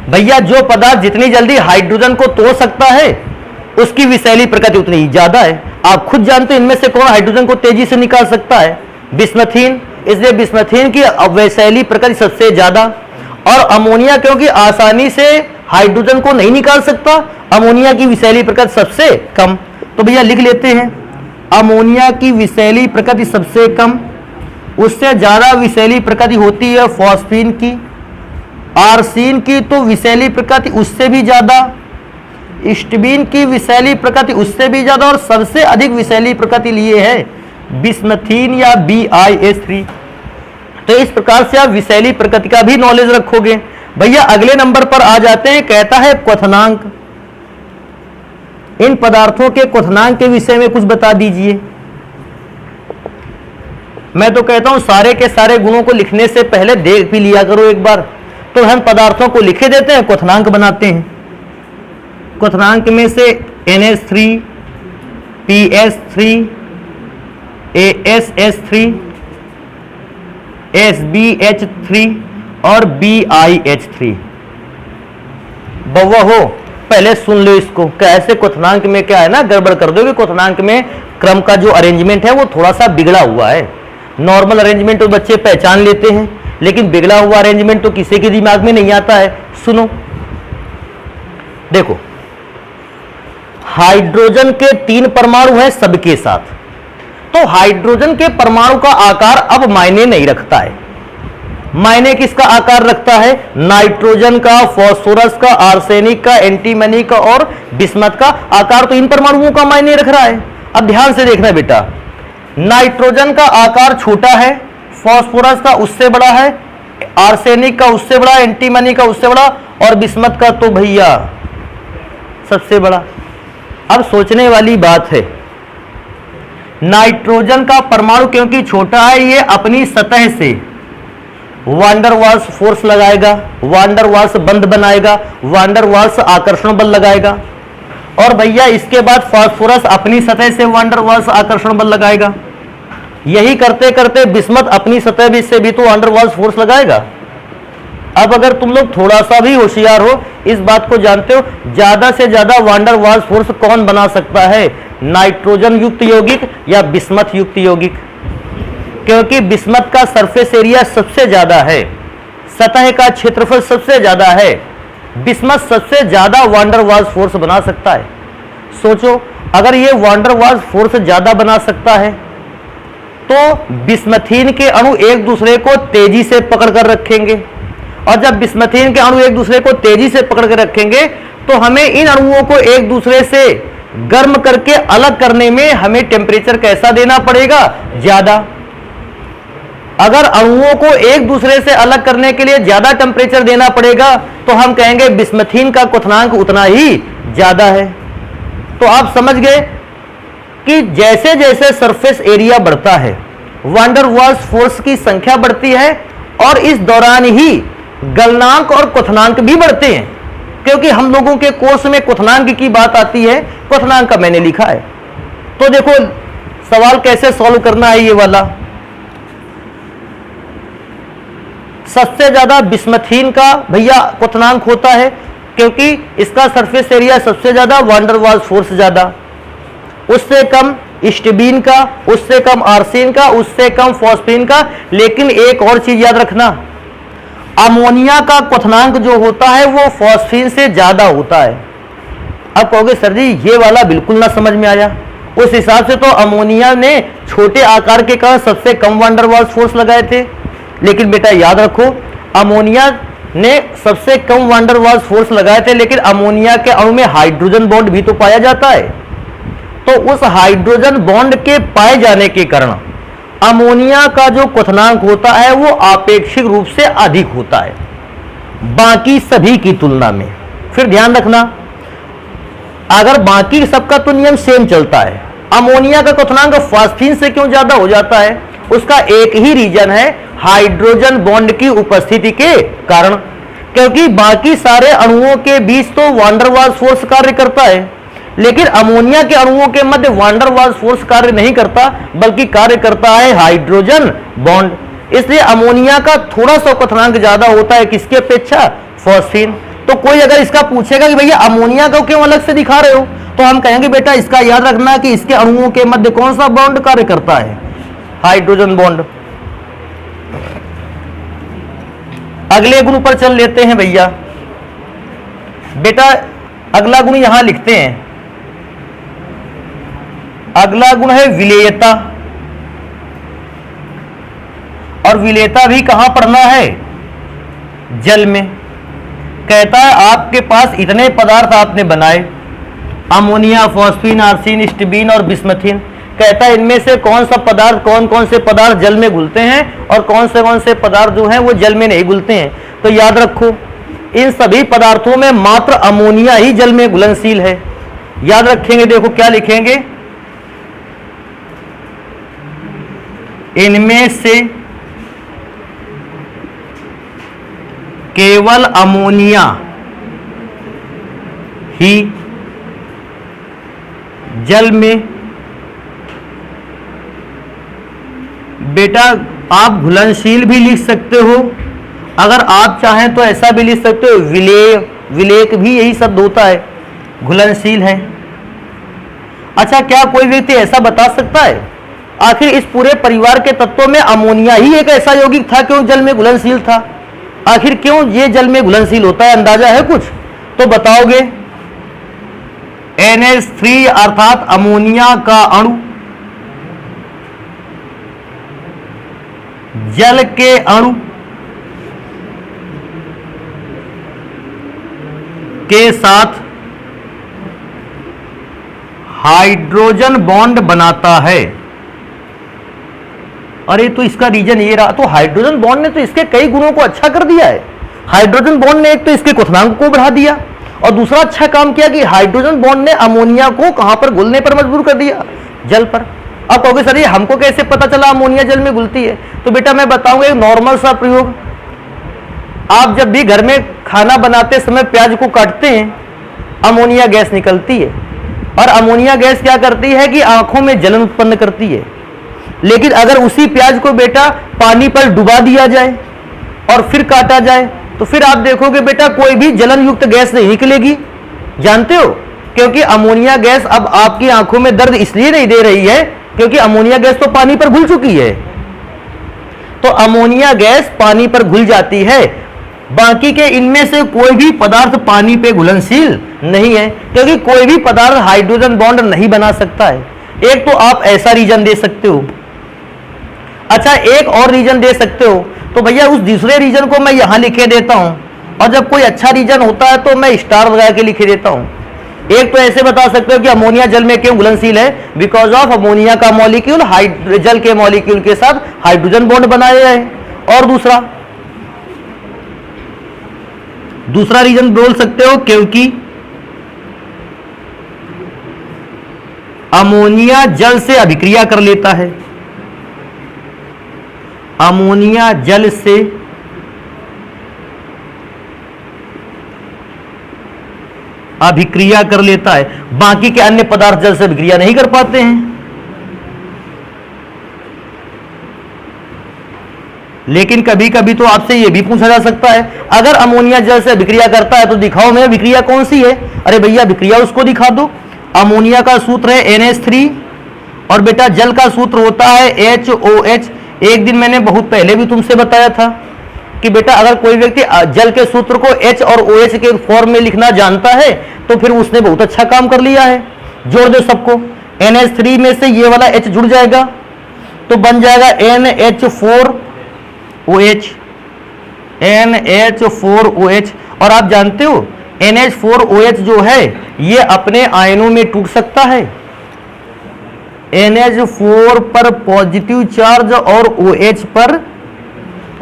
भैया जो पदार्थ जितनी जल्दी हाइड्रोजन को तोड़ सकता है उसकी विषैली प्रकृति उतनी ही ज्यादा है। आप खुद जानते हैं इनमें से कौन हाइड्रोजन को तेजी से निकाल सकता है? बिस्मथीन। इसलिए बिस्मथीन की विषैली प्रकृति सबसे ज्यादा। और अमोनिया क्योंकि आसानी से हाइड्रोजन को नहीं निकाल सकता, अमोनिया की विषैली प्रकृति सबसे कम। तो भैया लिख लेते हैं, अमोनिया की विषैली प्रकृति सबसे कम। उससे ज्यादा विषैली प्रकृति होती है फॉस्फीन की। आर्सीन की तो विषैली प्रकृति उससे भी ज्यादा, स्टिबीन की विषैली प्रकृति उससे भी ज्यादा, और सबसे अधिक विषैली प्रकृति लिए है बिस्मथीन या BiS3। तो इस प्रकार से आप विषैली प्रकृति का भी नॉलेज रखोगे। भैया अगले नंबर पर आ जाते हैं, कहता है क्वथनांक। इन पदार्थों के क्वथनांक के विषय में कुछ बता दीजिए। मैं तो कहता हूं सारे के सारे गुणों को लिखने से पहले देख भी लिया करो एक बार। तो हम पदार्थों को लिखे देते हैं, क्वथनांक बनाते हैं। क्वथनांक में से NH3, PS3, ASS3, SBH3 और BiH3। बउआ हो, पहले सुन लो इसको। कैसे क्वथनांक में क्या है ना, गड़बड़ कर दोगे। क्वथनांक में क्रम का जो अरेंजमेंट है वो थोड़ा सा बिगड़ा हुआ है। नॉर्मल अरेंजमेंट तो बच्चे पहचान लेते हैं, लेकिन बिगड़ा हुआ अरेंजमेंट तो किसी के दिमाग में नहीं आता है। सुनो, देखो, हाइड्रोजन के 3 परमाणु हैं सबके साथ। तो हाइड्रोजन के परमाणु का आकार अब मायने नहीं रखता है। मायने किसका आकार रखता है? नाइट्रोजन का, फास्फोरस का, आर्सेनिक का, एंटीमनी का और बिस्मथ का आकार तो इन परमाणुओं का मायने रख रहा है। अब ध्यान से देखना बेटा, नाइट्रोजन का आकार छोटा है, फास्फोरस का उससे बड़ा है, आर्सेनिक का उससे बड़ा, एंटीमनी का उससे बड़ा और बिस्मथ का तो भैया सबसे बड़ा। अब सोचने वाली बात है, नाइट्रोजन का परमाणु क्योंकि छोटा है, ये अपनी सतह से वांडर वाल्स फोर्स लगाएगा, वांडर वाल्स बंध बनाएगा, वांडर वाल्स आकर्षण बल लगाएगा। और भैया इसके बाद फास्फोरस अपनी सतह से वांडर वाल्स आकर्षण बल लगाएगा। यही करते करते बिस्मथ अपनी सतह भी से भी तो वांडर वाल्स फोर्स लगाएगा। अब अगर तुम लोग थोड़ा सा भी होशियार हो, इस बात को जानते हो, ज्यादा से ज्यादा वांडर वाल्स फोर्स कौन बना सकता है? नाइट्रोजन युक्त यौगिक या बिस्मथ युक्त यौगिक? क्योंकि बिस्मथ का सरफेस एरिया सबसे ज्यादा है, सतह का क्षेत्रफल सबसे ज्यादा है, बिस्मथ सबसे ज्यादा वांडर वाल्स फोर्स बना सकता है। सोचो, अगर ये वांडर वाल्स फोर्स ज्यादा बना सकता है तो बिस्मथीन के अणु एक दूसरे को तेजी से पकड़ कर रखेंगे, और जब बिस्मथीन के अणु एक दूसरे को तेजी से पकड़ कर रखेंगे तो हमें इन अणुओं को एक दूसरे से गर्म करके अलग करने में हमें टेम्परेचर कैसा देना पड़ेगा? ज्यादा। अगर अणुओं को एक दूसरे से अलग करने के लिए ज्यादा टेम्परेचर देना पड़ेगा तो हम कहेंगे बिस्मथीन का क्वथनांक उतना ही ज्यादा है। तो आप समझ गए कि जैसे जैसे सरफेस एरिया बढ़ता है, वांडर वाल्स फोर्स की संख्या बढ़ती है, और इस दौरान ही गलनांक और क्वथनांक भी बढ़ते हैं। क्योंकि हम लोगों के कोर्स में क्वथनांक की बात आती है, क्वथनांक का मैंने लिखा है। तो देखो सवाल कैसे सॉल्व करना है ये वाला। सबसे ज्यादा बिस्मथीन का भैया क्वथनांक होता है क्योंकि इसका सरफेस एरिया सबसे ज्यादा, वांडर वाल्स फोर्स ज्यादा। उससे कम स्टिबीन का, उससे कम आर्सेन का, उससे कम फॉस्फीन का। लेकिन एक और चीज याद रखना, अमोनिया का क्वथनांक जो होता है वो फॉस्फीन से ज्यादा होता है। अब कहोगे सर जी ये वाला बिल्कुल ना समझ में आया। उस हिसाब से तो अमोनिया ने छोटे आकार के कारण सबसे कम वांडर वाल्स फोर्स लगाए थे, लेकिन बेटा याद रखो अमोनिया ने सबसे कम वांडर वाल्स फोर्स लगाए थे, लेकिन अमोनिया के अणु में हाइड्रोजन बॉन्ड भी तो पाया जाता है। तो उस हाइड्रोजन बॉन्ड के पाए जाने के कारण अमोनिया का जो क्वथनांक होता है वो आपेक्षिक रूप से अधिक होता है बाकी सभी की तुलना में। फिर ध्यान रखना, अगर बाकी सबका तो नियम सेम चलता है, अमोनिया का क्वथनांक फास्फीन से क्यों ज्यादा हो जाता है? उसका एक ही रीजन है, हाइड्रोजन बॉन्ड की उपस्थिति के कारण। क्योंकि बाकी सारे अणुओं के बीच तो वांडर वाल्स फोर्स कार्य करता है, लेकिन अमोनिया के अणुओं के मध्य वांडर वाल्स फोर्स कार्य नहीं करता, बल्कि कार्य करता है हाइड्रोजन बॉन्ड। इसलिए अमोनिया का थोड़ा सा क्वथनांक ज्यादा होता है किसकी अपेक्षा? फॉस्फीन। तो कोई अगर इसका पूछेगा कि भैया अमोनिया को क्यों अलग से दिखा रहे हो, तो हम कहेंगे बेटा इसका याद रखना कि इसके अणुओं के मध्य कौन सा बॉन्ड कार्य करता है? Hydrogen bond. अगले गुण पर चल लेते हैं भैया। बेटा अगला गुण यहां लिखते हैं, अगला गुण है विलेयता। और विलेयता भी कहां पढ़ना है? जल में। कहता है आपके पास इतने पदार्थ आपने बनाए, अमोनिया, फॉस्फीन, आर्सेन, स्टिबीन और बिस्मथीन। कहता है इनमें से कौन सा पदार्थ, कौन कौन से पदार्थ जल में घुलते हैं और कौन से पदार्थ जो हैं वो जल में नहीं घुलते हैं। तो याद रखो इन सभी पदार्थों में मात्र अमोनिया ही जल में घुलनशील है। याद रखेंगे, देखो क्या लिखेंगे, इनमें से केवल अमोनिया ही जल में, बेटा आप घुलनशील भी लिख सकते हो, अगर आप चाहें तो ऐसा भी लिख सकते हो, विलेक भी यही शब्द होता है, घुलनशील है। अच्छा, क्या कोई व्यक्ति ऐसा बता सकता है आखिर इस पूरे परिवार के तत्वों में अमोनिया ही एक ऐसा यौगिक था क्यों जल में घुलनशील था? आखिर क्यों ये जल में घुलनशील होता है, अंदाजा है कुछ तो बताओगे? NH3 अर्थात अमोनिया का अणु जल के अणु के साथ हाइड्रोजन बॉन्ड बनाता है। अरे तो इसका रीजन ये रहा, तो हाइड्रोजन बॉन्ड ने तो इसके कई गुणों को अच्छा कर दिया है। हाइड्रोजन बॉन्ड ने एक तो इसके क्वथनांक को बढ़ा दिया और दूसरा अच्छा काम किया कि हाइड्रोजन बॉन्ड ने अमोनिया को कहां पर घुलने पर मजबूर कर दिया, जल पर। अब कहोगे सर ये हमको कैसे पता चला अमोनिया जल में घुलती है? तो बेटा मैं बताऊंगा एक नॉर्मल सा प्रयोग। आप जब भी घर में खाना बनाते समय प्याज को काटते हैं, अमोनिया गैस निकलती है और अमोनिया गैस क्या करती है कि आंखों में जलन उत्पन्न करती है। लेकिन अगर उसी प्याज को बेटा पानी पर डुबा दिया जाए और फिर काटा जाए तो फिर आप देखोगे बेटा कोई भी जलन युक्त गैस नहीं निकलेगी। जानते हो, क्योंकि अमोनिया गैस अब आपकी आंखों में दर्द इसलिए नहीं दे रही है क्योंकि अमोनिया गैस तो पानी पर घुल चुकी है। तो अमोनिया गैस पानी पर घुल जाती है, बाकी के इनमें से कोई भी पदार्थ पानी पे घुलनशील नहीं है क्योंकि कोई भी पदार्थ हाइड्रोजन बॉन्ड नहीं बना सकता है। एक तो आप ऐसा रीजन दे सकते हो। अच्छा, एक और रीजन दे सकते हो, तो भैया उस दूसरे रीजन को मैं यहां लिखे देता हूं और जब कोई अच्छा रीजन होता है तो मैं स्टार लगा के लिखे देता हूं। एक तो ऐसे बता सकते हो कि अमोनिया जल में क्यों घुलनशील है, बिकॉज ऑफ अमोनिया का मॉलिक्यूल जल के मॉलिक्यूल के साथ हाइड्रोजन बॉन्ड बनाया है। और दूसरा रीजन बोल सकते हो क्योंकि अमोनिया जल से अभिक्रिया कर लेता है। अमोनिया जल से अभिक्रिया कर लेता है, बाकी के अन्य पदार्थ जल से अभिक्रिया नहीं कर पाते हैं। लेकिन कभी कभी तो आपसे यह भी पूछा जा सकता है, अगर अमोनिया जल से अभिक्रिया करता है तो दिखाओ मैं अभिक्रिया कौन सी है। अरे भैया अभिक्रिया उसको दिखा दो। अमोनिया का सूत्र है NH3 और बेटा जल का सूत्र होता है HOH। एक दिन मैंने बहुत पहले भी तुमसे बताया था कि बेटा अगर कोई व्यक्ति जल के सूत्र को H और OH के फॉर्म में लिखना जानता है तो फिर उसने बहुत अच्छा काम कर लिया है। जोड़ दो सबको, NH3 में से ये वाला H जुड़ जाएगा तो बन जाएगा NH4OH। NH4OH। और आप जानते हो NH4OH जो है ये अपने आयनों में टूट सकता है। NH4 पर पॉजिटिव चार्ज और OH पर,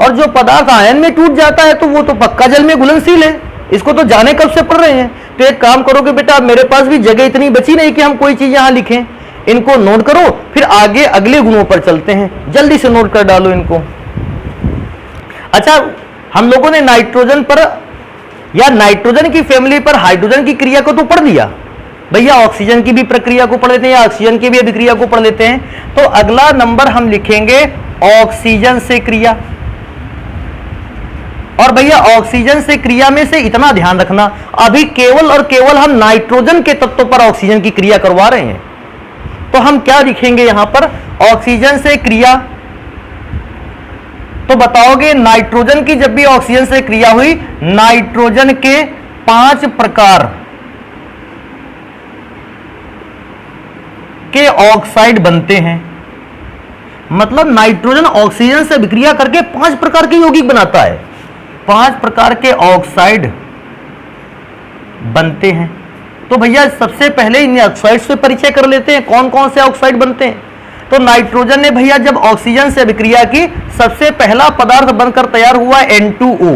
और जो पदार्थ आयन में टूट जाता है तो वो तो पक्का जल में घुलनशील है। इसको तो जाने कब से पढ़ रहे हैं। तो एक काम करो कि बेटा मेरे पास भी जगह इतनी बची नहीं कि हम कोई चीज यहां लिखें, इनको नोट करो फिर आगे अगले गुणों पर चलते हैं। जल्दी से नोट कर डालो इनको। अच्छा, हम लोगों ने नाइट्रोजन पर या नाइट्रोजन की फैमिली पर हाइड्रोजन की क्रिया को तो पढ़ लिया। भैया ऑक्सीजन की भी प्रक्रिया को पढ़ लेते हैं या ऑक्सीजन की भी अभिक्रिया को पढ़ लेते हैं। तो अगला नंबर हम लिखेंगे ऑक्सीजन से क्रिया। और भैया ऑक्सीजन से क्रिया में से इतना ध्यान रखना, अभी केवल और केवल हम नाइट्रोजन के तत्व पर ऑक्सीजन की क्रिया करवा रहे हैं। तो हम क्या लिखेंगे यहां पर, ऑक्सीजन से क्रिया। तो बताओगे नाइट्रोजन की जब भी ऑक्सीजन से क्रिया हुई, नाइट्रोजन के 5 प्रकार के ऑक्साइड बनते हैं। मतलब नाइट्रोजन ऑक्सीजन से अभिक्रिया करके 5 प्रकार के यौगिक बनाता है। 5 प्रकार के ऑक्साइड बनते हैं। तो भैया सबसे पहले इन ऑक्साइड से परिचय कर लेते हैं, कौन कौन से ऑक्साइड बनते हैं। तो नाइट्रोजन ने भैया जब ऑक्सीजन से अभिक्रिया की, सबसे पहला पदार्थ बनकर तैयार हुआ N2O।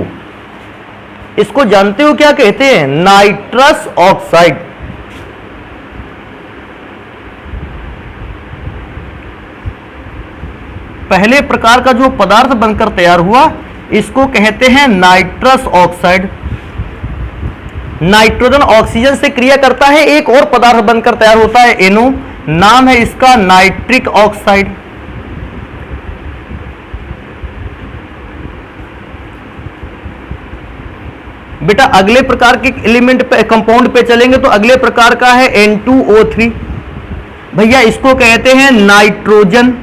इसको जानते हो क्या कहते हैं? Nitrous oxide. पहले प्रकार का जो पदार्थ बनकर तैयार हुआ इसको कहते हैं नाइट्रस ऑक्साइड। नाइट्रोजन ऑक्सीजन से क्रिया करता है, एक और पदार्थ बनकर तैयार होता है NO, नाम है इसका नाइट्रिक ऑक्साइड। बेटा अगले प्रकार के एलिमेंट पे, कंपाउंड पे चलेंगे तो अगले प्रकार का है N2O3। भैया इसको कहते हैं नाइट्रोजन।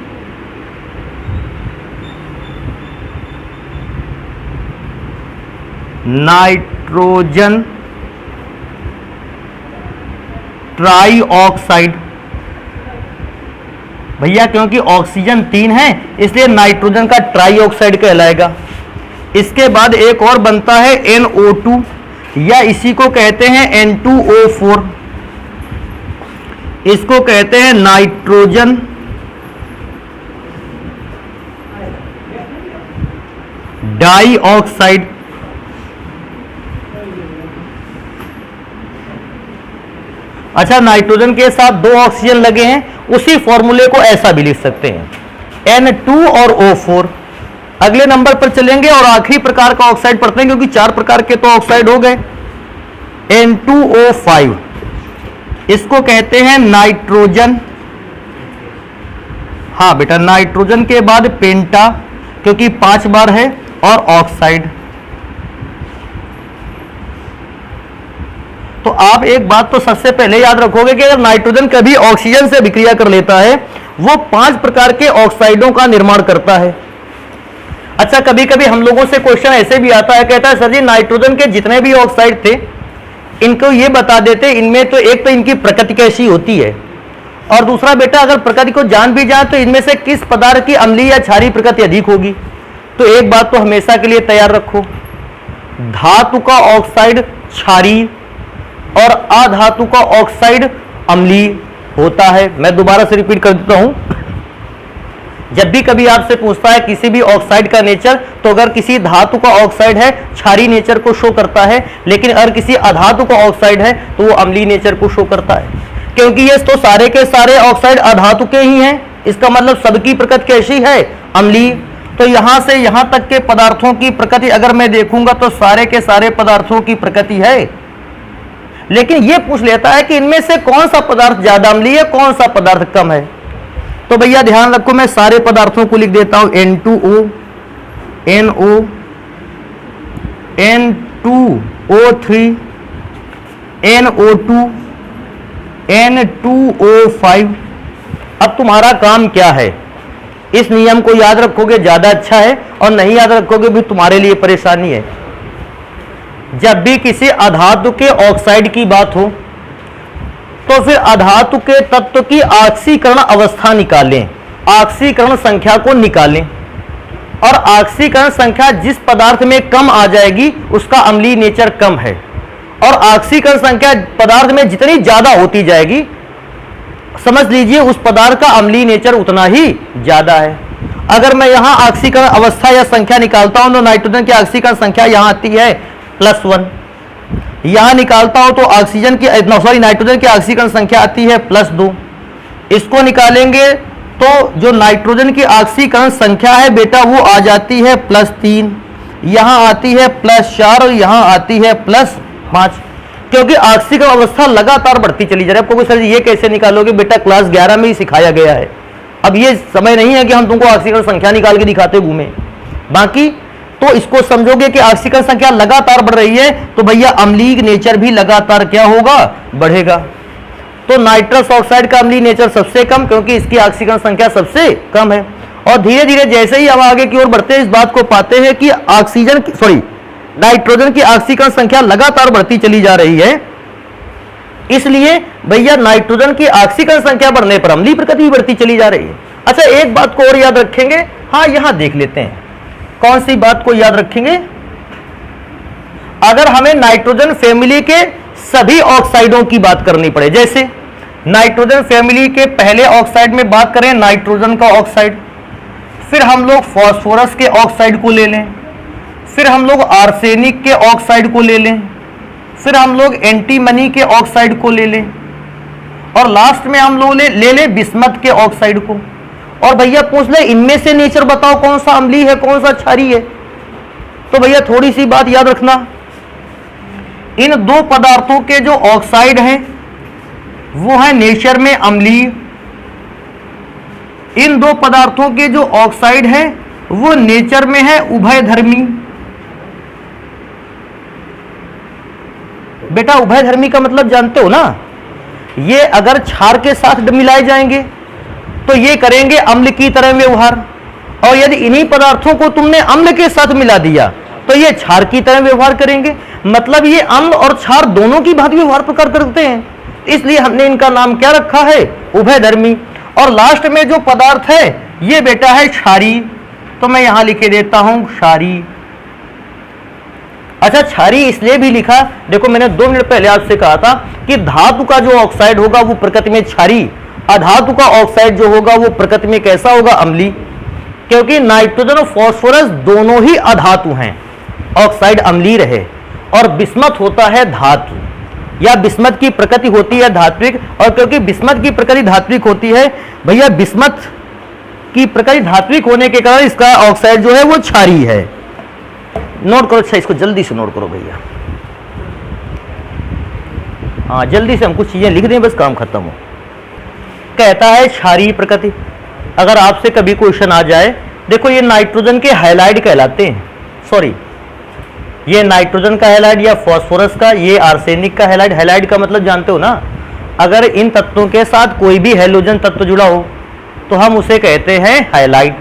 Nitrogen try oxide. भैया क्योंकि ऑक्सीजन 3 है इसलिए नाइट्रोजन का ट्राई ऑक्साइड कहलाएगा। इसके बाद एक और बनता है NO2 या इसी को कहते हैं N2O4। इसको कहते हैं नाइट्रोजन डाई ऑक्साइड। अच्छा, नाइट्रोजन के साथ 2 ऑक्सीजन लगे हैं, उसी फॉर्मूले को ऐसा भी लिख सकते हैं N2 और O4। अगले नंबर पर चलेंगे और आखिरी प्रकार का ऑक्साइड पढ़ते हैं क्योंकि 4 प्रकार के तो ऑक्साइड हो गए। N2O5 इसको कहते हैं नाइट्रोजन। हाँ बेटा, नाइट्रोजन के बाद पेंटा क्योंकि 5 बार है और ऑक्साइड। तो आप एक बात तो सबसे पहले याद रखोगे कि अगर नाइट्रोजन कभी ऑक्सीजन से विक्रिया कर लेता है वो 5 प्रकार के ऑक्साइडों का निर्माण करता है। अच्छा, कभी कभी हम लोगों से क्वेश्चन ऐसे भी आता है, कहता है सर जी नाइट्रोजन के जितने भी ऑक्साइड थे इनको ये बता देते, इनमें तो एक तो इनकी प्रकृति कैसी होती है और दूसरा बेटा अगर प्रकृति को जान भी जाए तो इनमें से किस पदार्थ की अम्लीय या क्षारीय प्रकृति अधिक होगी। तो एक बात तो हमेशा के लिए तैयार रखो, धातु का ऑक्साइड क्षारीय और अधातु का ऑक्साइड अम्लीय होता है। मैं दोबारा से रिपीट कर देता हूं, जब भी कभी आपसे पूछता है किसी भी ऑक्साइड का नेचर, तो अगर किसी धातु का ऑक्साइड है क्षारीय नेचर को शो करता है, लेकिन अगर किसी अधातु का ऑक्साइड है तो वो अम्लीय नेचर को शो करता है। क्योंकि ये तो सारे के सारे ऑक्साइड अधातु के ही हैं, इसका मतलब सबकी प्रकृति कैसी है? अम्लीय। तो यहां से यहां तक के पदार्थों की प्रकृति अगर मैं देखूंगा तो सारे के सारे पदार्थों की प्रकृति है, लेकिन यह पूछ लेता है कि इनमें से कौन सा पदार्थ ज्यादा अम्लीय है, कौन सा पदार्थ कम है। तो भैया ध्यान रखो, मैं सारे पदार्थों को लिख देता हूं N2O, NO, N2O3, NO2, N2O5। अब तुम्हारा काम क्या है? इस नियम को याद रखोगे ज्यादा अच्छा है, और नहीं याद रखोगे भी तुम्हारे लिए परेशानी है। जब भी किसी अधातु के ऑक्साइड की बात हो तो फिर अधातु के तत्व की ऑक्सीकरण अवस्था निकालें, ऑक्सीकरण संख्या को निकालें, और ऑक्सीकरण संख्या जिस पदार्थ में कम आ जाएगी उसका अम्लीय नेचर कम है, और ऑक्सीकरण संख्या पदार्थ में जितनी ज्यादा होती जाएगी समझ लीजिए उस पदार्थ का अम्लीय नेचर उतना ही ज्यादा है। अगर मैं यहां ऑक्सीकरण अवस्था या संख्या निकालता हूं तो नाइट्रोजन की ऑक्सीकरण संख्या यहां आती है +1, यहां निकालता हूं तो ऑक्सीजन की नाइट्रोजन की ऑक्सीकरण संख्या आती है +2। इसको निकालेंगे तो जो नाइट्रोजन की ऑक्सीकरण संख्या है बेटा वो आ जाती है +3, यहां आती है +4 और यहां आती है +5, क्योंकि ऑक्सीकरण अवस्था लगातार बढ़ती चली जा रही है। आपको सर ये कैसे निकालोगे? बेटा क्लास 11 में ही सिखाया गया है। अब ये समय नहीं है कि हम तुमको ऑक्सीकरण संख्या निकाल के दिखाते घूमे, बाकी तो इसको समझोगे कि ऑक्सीकरण संख्या लगातार बढ़ रही है तो भैया अम्लीय नेचर भी लगातार क्या होगा? बढ़ेगा। तो नाइट्रस ऑक्साइड का अम्लीय नेचर सबसे कम, क्योंकि इसकी ऑक्सीकरण संख्या सबसे कम है। और धीरे धीरे जैसे ही हम आगे की ओर बढ़ते हैं इस बात को पाते हैं कि नाइट्रोजन की ऑक्सीकरण संख्या लगातार बढ़ती चली जा रही है, इसलिए भैया नाइट्रोजन की ऑक्सीकरण संख्या बढ़ने पर अम्लीय प्रकृति भी बढ़ती चली जा रही है। अच्छा, एक बात को और याद रखेंगे, हाँ यहां देख लेते हैं कौन सी बात को याद रखेंगे। अगर हमें नाइट्रोजन फैमिली के सभी ऑक्साइडों की बात करनी पड़े, जैसे नाइट्रोजन फैमिली के पहले ऑक्साइड में बात करें नाइट्रोजन का ऑक्साइड, फिर हम लोग फास्फोरस के ऑक्साइड को ले लें, फिर हम लोग आर्सेनिक के ऑक्साइड को ले लें, फिर हम लोग एंटीमनी के ऑक्साइड को ले लें, और लास्ट में हम लोग ले लें बिस्मथ के ऑक्साइड को। और भैया पूछ ले इनमें से नेचर बताओ कौन सा अम्लीय है कौन सा क्षारीय है। तो भैया थोड़ी सी बात याद रखना, इन दो पदार्थों के जो ऑक्साइड हैं वो है नेचर में अम्लीय, इन दो पदार्थों के जो ऑक्साइड हैं वो नेचर में है उभयधर्मी। बेटा उभयधर्मी का मतलब जानते हो ना, ये अगर क्षार के साथ मिलाए जाएंगे तो ये करेंगे अम्ल की तरह व्यवहार, और यदि इन्हीं पदार्थों को तुमने अम्ल के साथ मिला दिया तो ये क्षार की तरह व्यवहार करेंगे। मतलब ये अम्ल और क्षार दोनों की भांति व्यवहार प्रकार करते हैं, इसलिए हमने इनका नाम क्या रखा है, उभयधर्मी। और लास्ट में जो पदार्थ है ये बेटा है क्षारीय, तो मैं यहां लिखे देता हूं क्षारीय। अच्छा क्षारीय इसलिए भी लिखा, देखो मैंने 2 मिनट पहले आपसे कहा था कि धातु का जो ऑक्साइड होगा वो प्रकृति में क्षारीय, अधातु का ऑक्साइड जो होगा वो प्रकृति में कैसा होगा, अम्लीय। क्योंकि नाइट्रोजन और फास्फोरस दोनों ही अधातु हैं, ऑक्साइड अम्लीय रहे, और बिस्मथ होता है धातु, या बिस्मथ की प्रकृति होती है धात्विक, और क्योंकि बिस्मथ की प्रकृति धात्विक होती है भैया, बिस्मथ की प्रकृति धात्विक होने के कारण इसका ऑक्साइड जो है वो क्षारीय है। नोट करो, अच्छा इसको जल्दी से नोट करो भैया, हाँ जल्दी से हम कुछ चीजें लिख दें बस काम खत्म हो। कहता है क्षारीय प्रकृति। अगर आपसे कभी क्वेश्चन आ जाए, देखो ये नाइट्रोजन के हैलाइड कहलाते हैं, सॉरी ये नाइट्रोजन का हैलाइड या फास्फोरस का, ये आर्सेनिक का हैलाइड। हैलाइड का मतलब जानते हो ना, अगर इन तत्वों के साथ कोई भी हैलोजन तत्व जुड़ा हो तो हम उसे कहते हैं हैलाइड।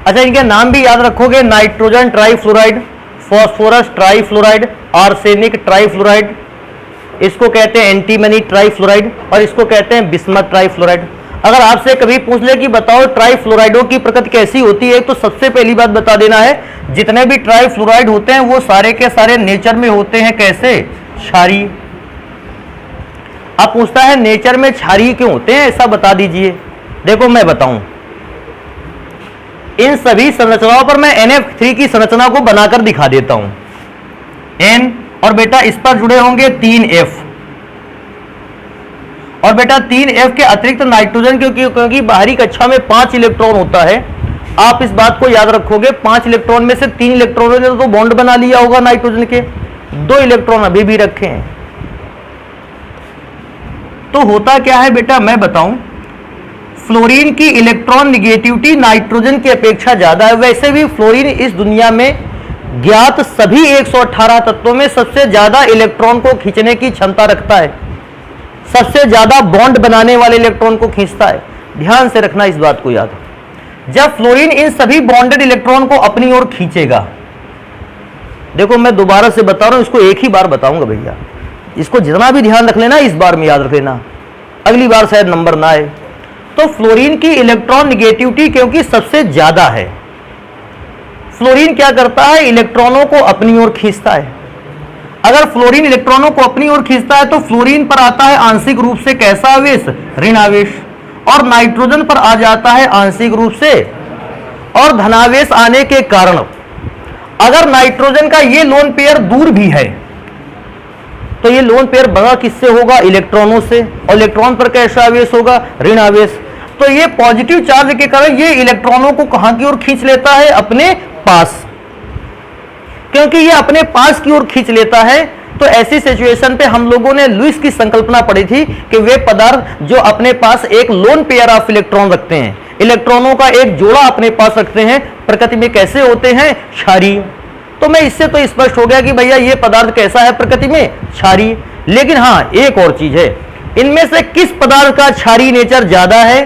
अच्छा इनके नाम भी याद रखोगे, nitrogen trifluoride, phosphorus trifluoride, arsenic trifluoride, इसको कहते हैं एंटीमनी ट्राईफ्लोराइड, और इसको कहते हैं बिस्मथ ट्राईफ्लोराइड। अगर आपसे कभी पूछ ले कि बताओ ट्राईफ्लोराइडों की प्रकृति कैसी होती है, तो सबसे पहली बात बता देना है, जितने भी ट्राईफ्लोराइड होते हैं वो सारे के सारे नेचर में होते हैं कैसे, क्षारीय। अब पूछता है नेचर में क्षारीय क्यों होते हैं, ऐसा बता दीजिए। देखो मैं बताऊं, इन सभी संरचनाओं पर मैं NF3 की संरचना को बनाकर दिखा देता हूं। N और बेटा इस पर जुड़े होंगे 3F, और बेटा 3F के अतिरिक्त नाइट्रोजन, क्योंकि बाहरी कक्षा में 5 इलेक्ट्रॉन होता है, आप इस बात को याद रखोगे 5 इलेक्ट्रॉन में से 3 इलेक्ट्रॉनों ने तो बॉन्ड बना लिया होगा नाइट्रोजन के, 2 इलेक्ट्रॉन अभी भी रखे हैं। तो होता क्या है बेटा मैं बताऊं, फ्लोरीन की इलेक्ट्रॉन निगेटिविटी नाइट्रोजन की अपेक्षा ज्यादा है। वैसे भी फ्लोरीन इस दुनिया में ज्ञात सभी 118 तत्वों में सबसे ज्यादा इलेक्ट्रॉन को खींचने की क्षमता रखता है, सबसे ज्यादा बॉन्ड बनाने वाले इलेक्ट्रॉन को खींचता है। ध्यान से रखना इस बात को याद। जब फ्लोरीन इन सभी बॉन्डेड इलेक्ट्रॉन को अपनी ओर खींचेगा, देखो मैं दोबारा से बता रहा हूं, इसको एक ही बार बताऊंगा भैया, इसको जितना भी ध्यान रख लेना इस बार में याद रख लेना, अगली बार शायद नंबर ना आए। तो फ्लोरीन की इलेक्ट्रॉन निगेटिविटी क्योंकि सबसे ज्यादा है, फ्लोरीन क्या करता है, इलेक्ट्रॉनों को अपनी ओर खींचता है। अगर फ्लोरीन इलेक्ट्रॉनों को अपनी ओर खींचता है तो फ्लोरीन पर आता है आंशिक रूप से कैसा आवेश, ऋण आवेश, और नाइट्रोजन पर आ जाता है आंशिक रूप से और धनावेश आने के कारण अगर नाइट्रोजन का ये लोन पेयर दूर भी है तो ये लोन पेयर बड़ा किससे होगा, इलेक्ट्रॉनों से, और इलेक्ट्रॉन पर कैसा आवेश होगा, ऋण आवेश। तो ये पॉजिटिव चार्ज के कारण ये इलेक्ट्रॉनों को कहां की ओर खींच लेता है, अपने पास। क्योंकि ये अपने पास की ओर खींच लेता है तो ऐसी सिचुएशन पे हम लोगों ने लुईस की संकल्पना पढ़ी थी कि वे पदार्थ जो अपने पास एक लोन पेयर ऑफ इलेक्ट्रॉन रखते हैं, इलेक्ट्रॉनों का एक जोड़ा अपने पास रखते हैं, प्रकृति में कैसे होते हैं, क्षारीय। तो मैं इससे तो स्पष्ट हो गया कि भैया ये पदार्थ कैसा है, प्रकृति में क्षारीय। लेकिन हां एक और चीज है, इनमें से किस पदार्थ का क्षारीय नेचर ज्यादा है,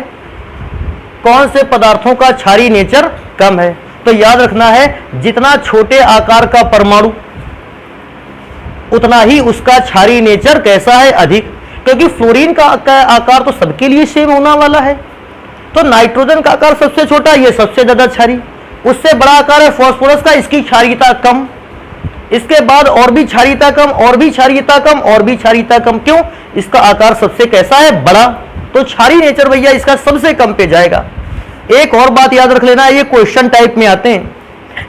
कौन से पदार्थों का क्षारीय नेचर कम है। तो याद रखना है, जितना छोटे आकार का परमाणु उतना ही उसका क्षारीय नेचर कैसा है, अधिक। क्योंकि फ्लोरीन का आकार तो सबके लिए सेम होने वाला है। तो नाइट्रोजन का आकार सबसे छोटा, ये सबसे ज्यादा क्षारीय। उससे बड़ा आकार है फास्फोरस का, इसकी क्षारीयता कम। इसके बाद और भी क्षारीयता कम, और भी क्षारीयता कम, और भी क्षारीयता कम। क्यों, इसका आकार सबसे कैसा है, बड़ा। तो क्षारीय नेचर भैया इसका सबसे कम पे जाएगा। एक और बात याद रख लेना, ये क्वेश्चन टाइप में आते हैं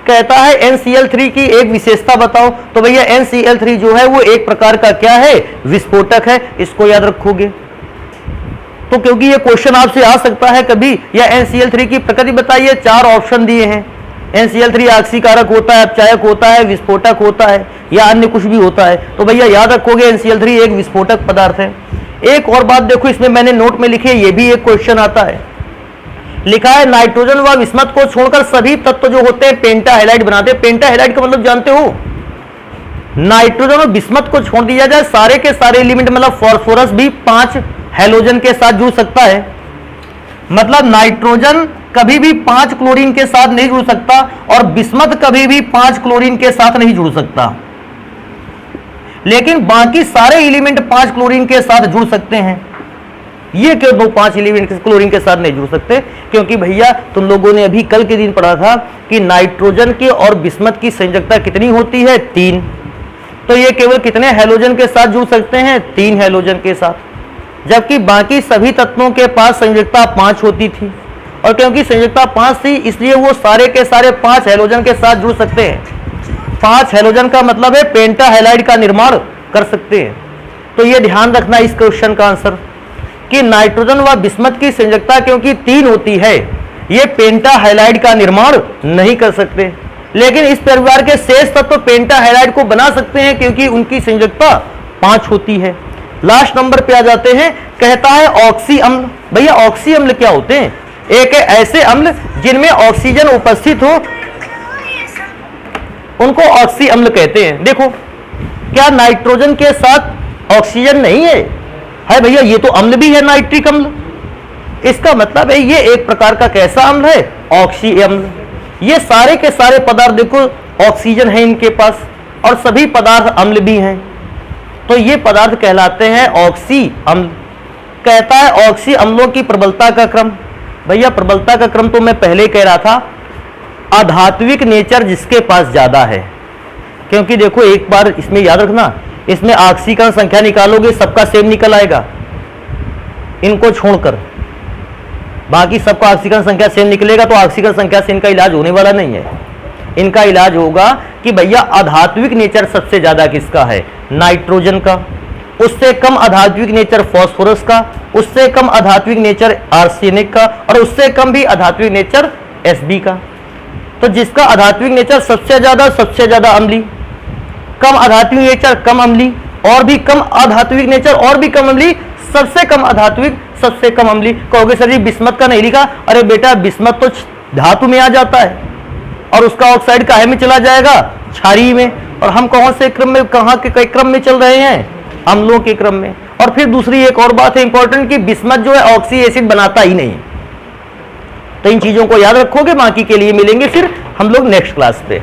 कहता है NCl3 की एक विशेषता बताओ। तो भैया NCl3 जो है वो एक प्रकार का क्या है, विस्फोटक है, इसको याद रखोगे। तो क्योंकि ये क्वेश्चन आपसे आ सकता है कभी, या NCl3 की प्रकृति बताइए, 4 ऑप्शन दिए हैं। NCl3 ऑक्सीकारक होता है, अपचायक होता है, विस्फोटक होता है, या अन्य कुछ भी होता है। तो भैया याद रखोगे NCl3 एक विस्फोटक पदार्थ है। एक और बात देखो, इसमें मैंने नोट में लिखी है, ये भी एक क्वेश्चन आता है। लिखा है नाइट्रोजन व विस्मत को छोड़कर सभी तत्व जो होते हैं पेंटा हैलाइड बनाते हैं। पेंटा हैलाइड का मतलब जानते हो, नाइट्रोजन और विस्मत को छोड़ दिया जाए, सारे के सारे एलिमेंट मतलब फॉस्फोरस भी 5 हैलोजन के साथ जुड़ सकता है। मतलब नाइट्रोजन कभी भी 5 क्लोरीन के साथ नहीं जुड़ सकता, और विस्मत कभी भी 5 क्लोरीन के साथ नहीं जुड़ सकता, लेकिन बाकी सारे एलिमेंट 5 क्लोरीन के साथ जुड़ सकते हैं। ये क्यों 5 एलिमेंट क्लोरीन के साथ नहीं जुड़ सकते? क्योंकि भैया तुम लोगों ने अभी कल के दिन पढ़ा था कि नाइट्रोजन की और विस्मत की संयोजकता कितनी होती है, 3। तो ये केवल कितने हैलोजन के साथ जुड़ सकते हैं, 3 हैलोजन के साथ, जबकि बाकी सभी तत्वों के पास संयोजकता 5 होती थी। और क्योंकि संयोजकता 5 थी, इसलिए वो सारे के सारे 5 हैलोजन के साथ जुड़ सकते हैं। 5 हैलोजन का मतलब है पेंटा हैलाइड का निर्माण कर सकते हैं। तो ये ध्यान रखना इस क्वेश्चन का आंसर, कि नाइट्रोजन व विस्मत की संयोजकता क्योंकि 3 होती है, ये पेंटा हैलाइड का निर्माण नहीं कर सकते, लेकिन इस परिवार के शेष तत्व पेंटा हैलाइड को बना सकते हैं क्योंकि उनकी संयोजकता 5 होती है। लास्ट नंबर पे आ जाते हैं, कहता है ऑक्सी अम्ल। भैया ऑक्सी अम्ल क्या होते हैं? एक ऐसे अम्ल जिनमें ऑक्सीजन उपस्थित हो, उनको ऑक्सी अम्ल कहते हैं। देखो, क्या नाइट्रोजन के साथ ऑक्सीजन नहीं है? है भैया, ये तो अम्ल भी है, नाइट्रिक अम्ल। इसका मतलब है ये एक प्रकार का कैसा अम्ल है, ऑक्सी अम्ल। ये सारे के सारे पदार्थ देखो ऑक्सीजन है इनके पास, और सभी पदार्थ अम्ल भी हैं, तो ये पदार्थ कहलाते हैं ऑक्सी अम्ल। कहता है ऑक्सी अम्लों की प्रबलता का क्रम। भैया प्रबलता का क्रम तो मैं पहले कह रहा था, अधात्विक नेचर जिसके पास ज्यादा है। क्योंकि देखो एक बार इसमें याद रखना, इसमें ऑक्सीकरण संख्या निकालोगे सबका सेम निकल आएगा, इनको छोड़कर बाकी सबका ऑक्सीकरण संख्या सेम निकलेगा, तो ऑक्सीकरण संख्या से इनका इलाज होने वाला नहीं है। इनका इलाज होगा कि भैया अधात्विक नेचर सबसे ज्यादा किसका है, नाइट्रोजन का, उससे कम अधात्विक नेचर फास्फोरस का, उससे कम अधात्विक नेचर आर्सेनिक का, और उससे कम भी अधात्विक नेचर Sb का। तो जिसका अधात्विक नेचर सबसे ज्यादा अम्ली, कम अधात्विक नेचर कम अम्ली, और भी कम अधात्विक नेचर और भी कम अम्ली, सबसे कम अधात्विक सबसे कम अम्ली। कहोगे सर जी विस्मत का नहीं लिखा। अरे बेटा विस्मत तो धातु में आ जाता है, और उसका ऑक्साइड काहे में चला जाएगा, क्षारीय में। और हम कौन से क्रम में, कहाँ के क्रम में चल रहे हैं, अम्लों के क्रम में। और फिर दूसरी एक और बात है इंपॉर्टेंट, कि विस्मत जो है ऑक्सी एसिड बनाता ही नहीं। तो इन चीजों को याद रखोगे, बाकी के लिए मिलेंगे फिर हम लोग नेक्स्ट क्लास पे।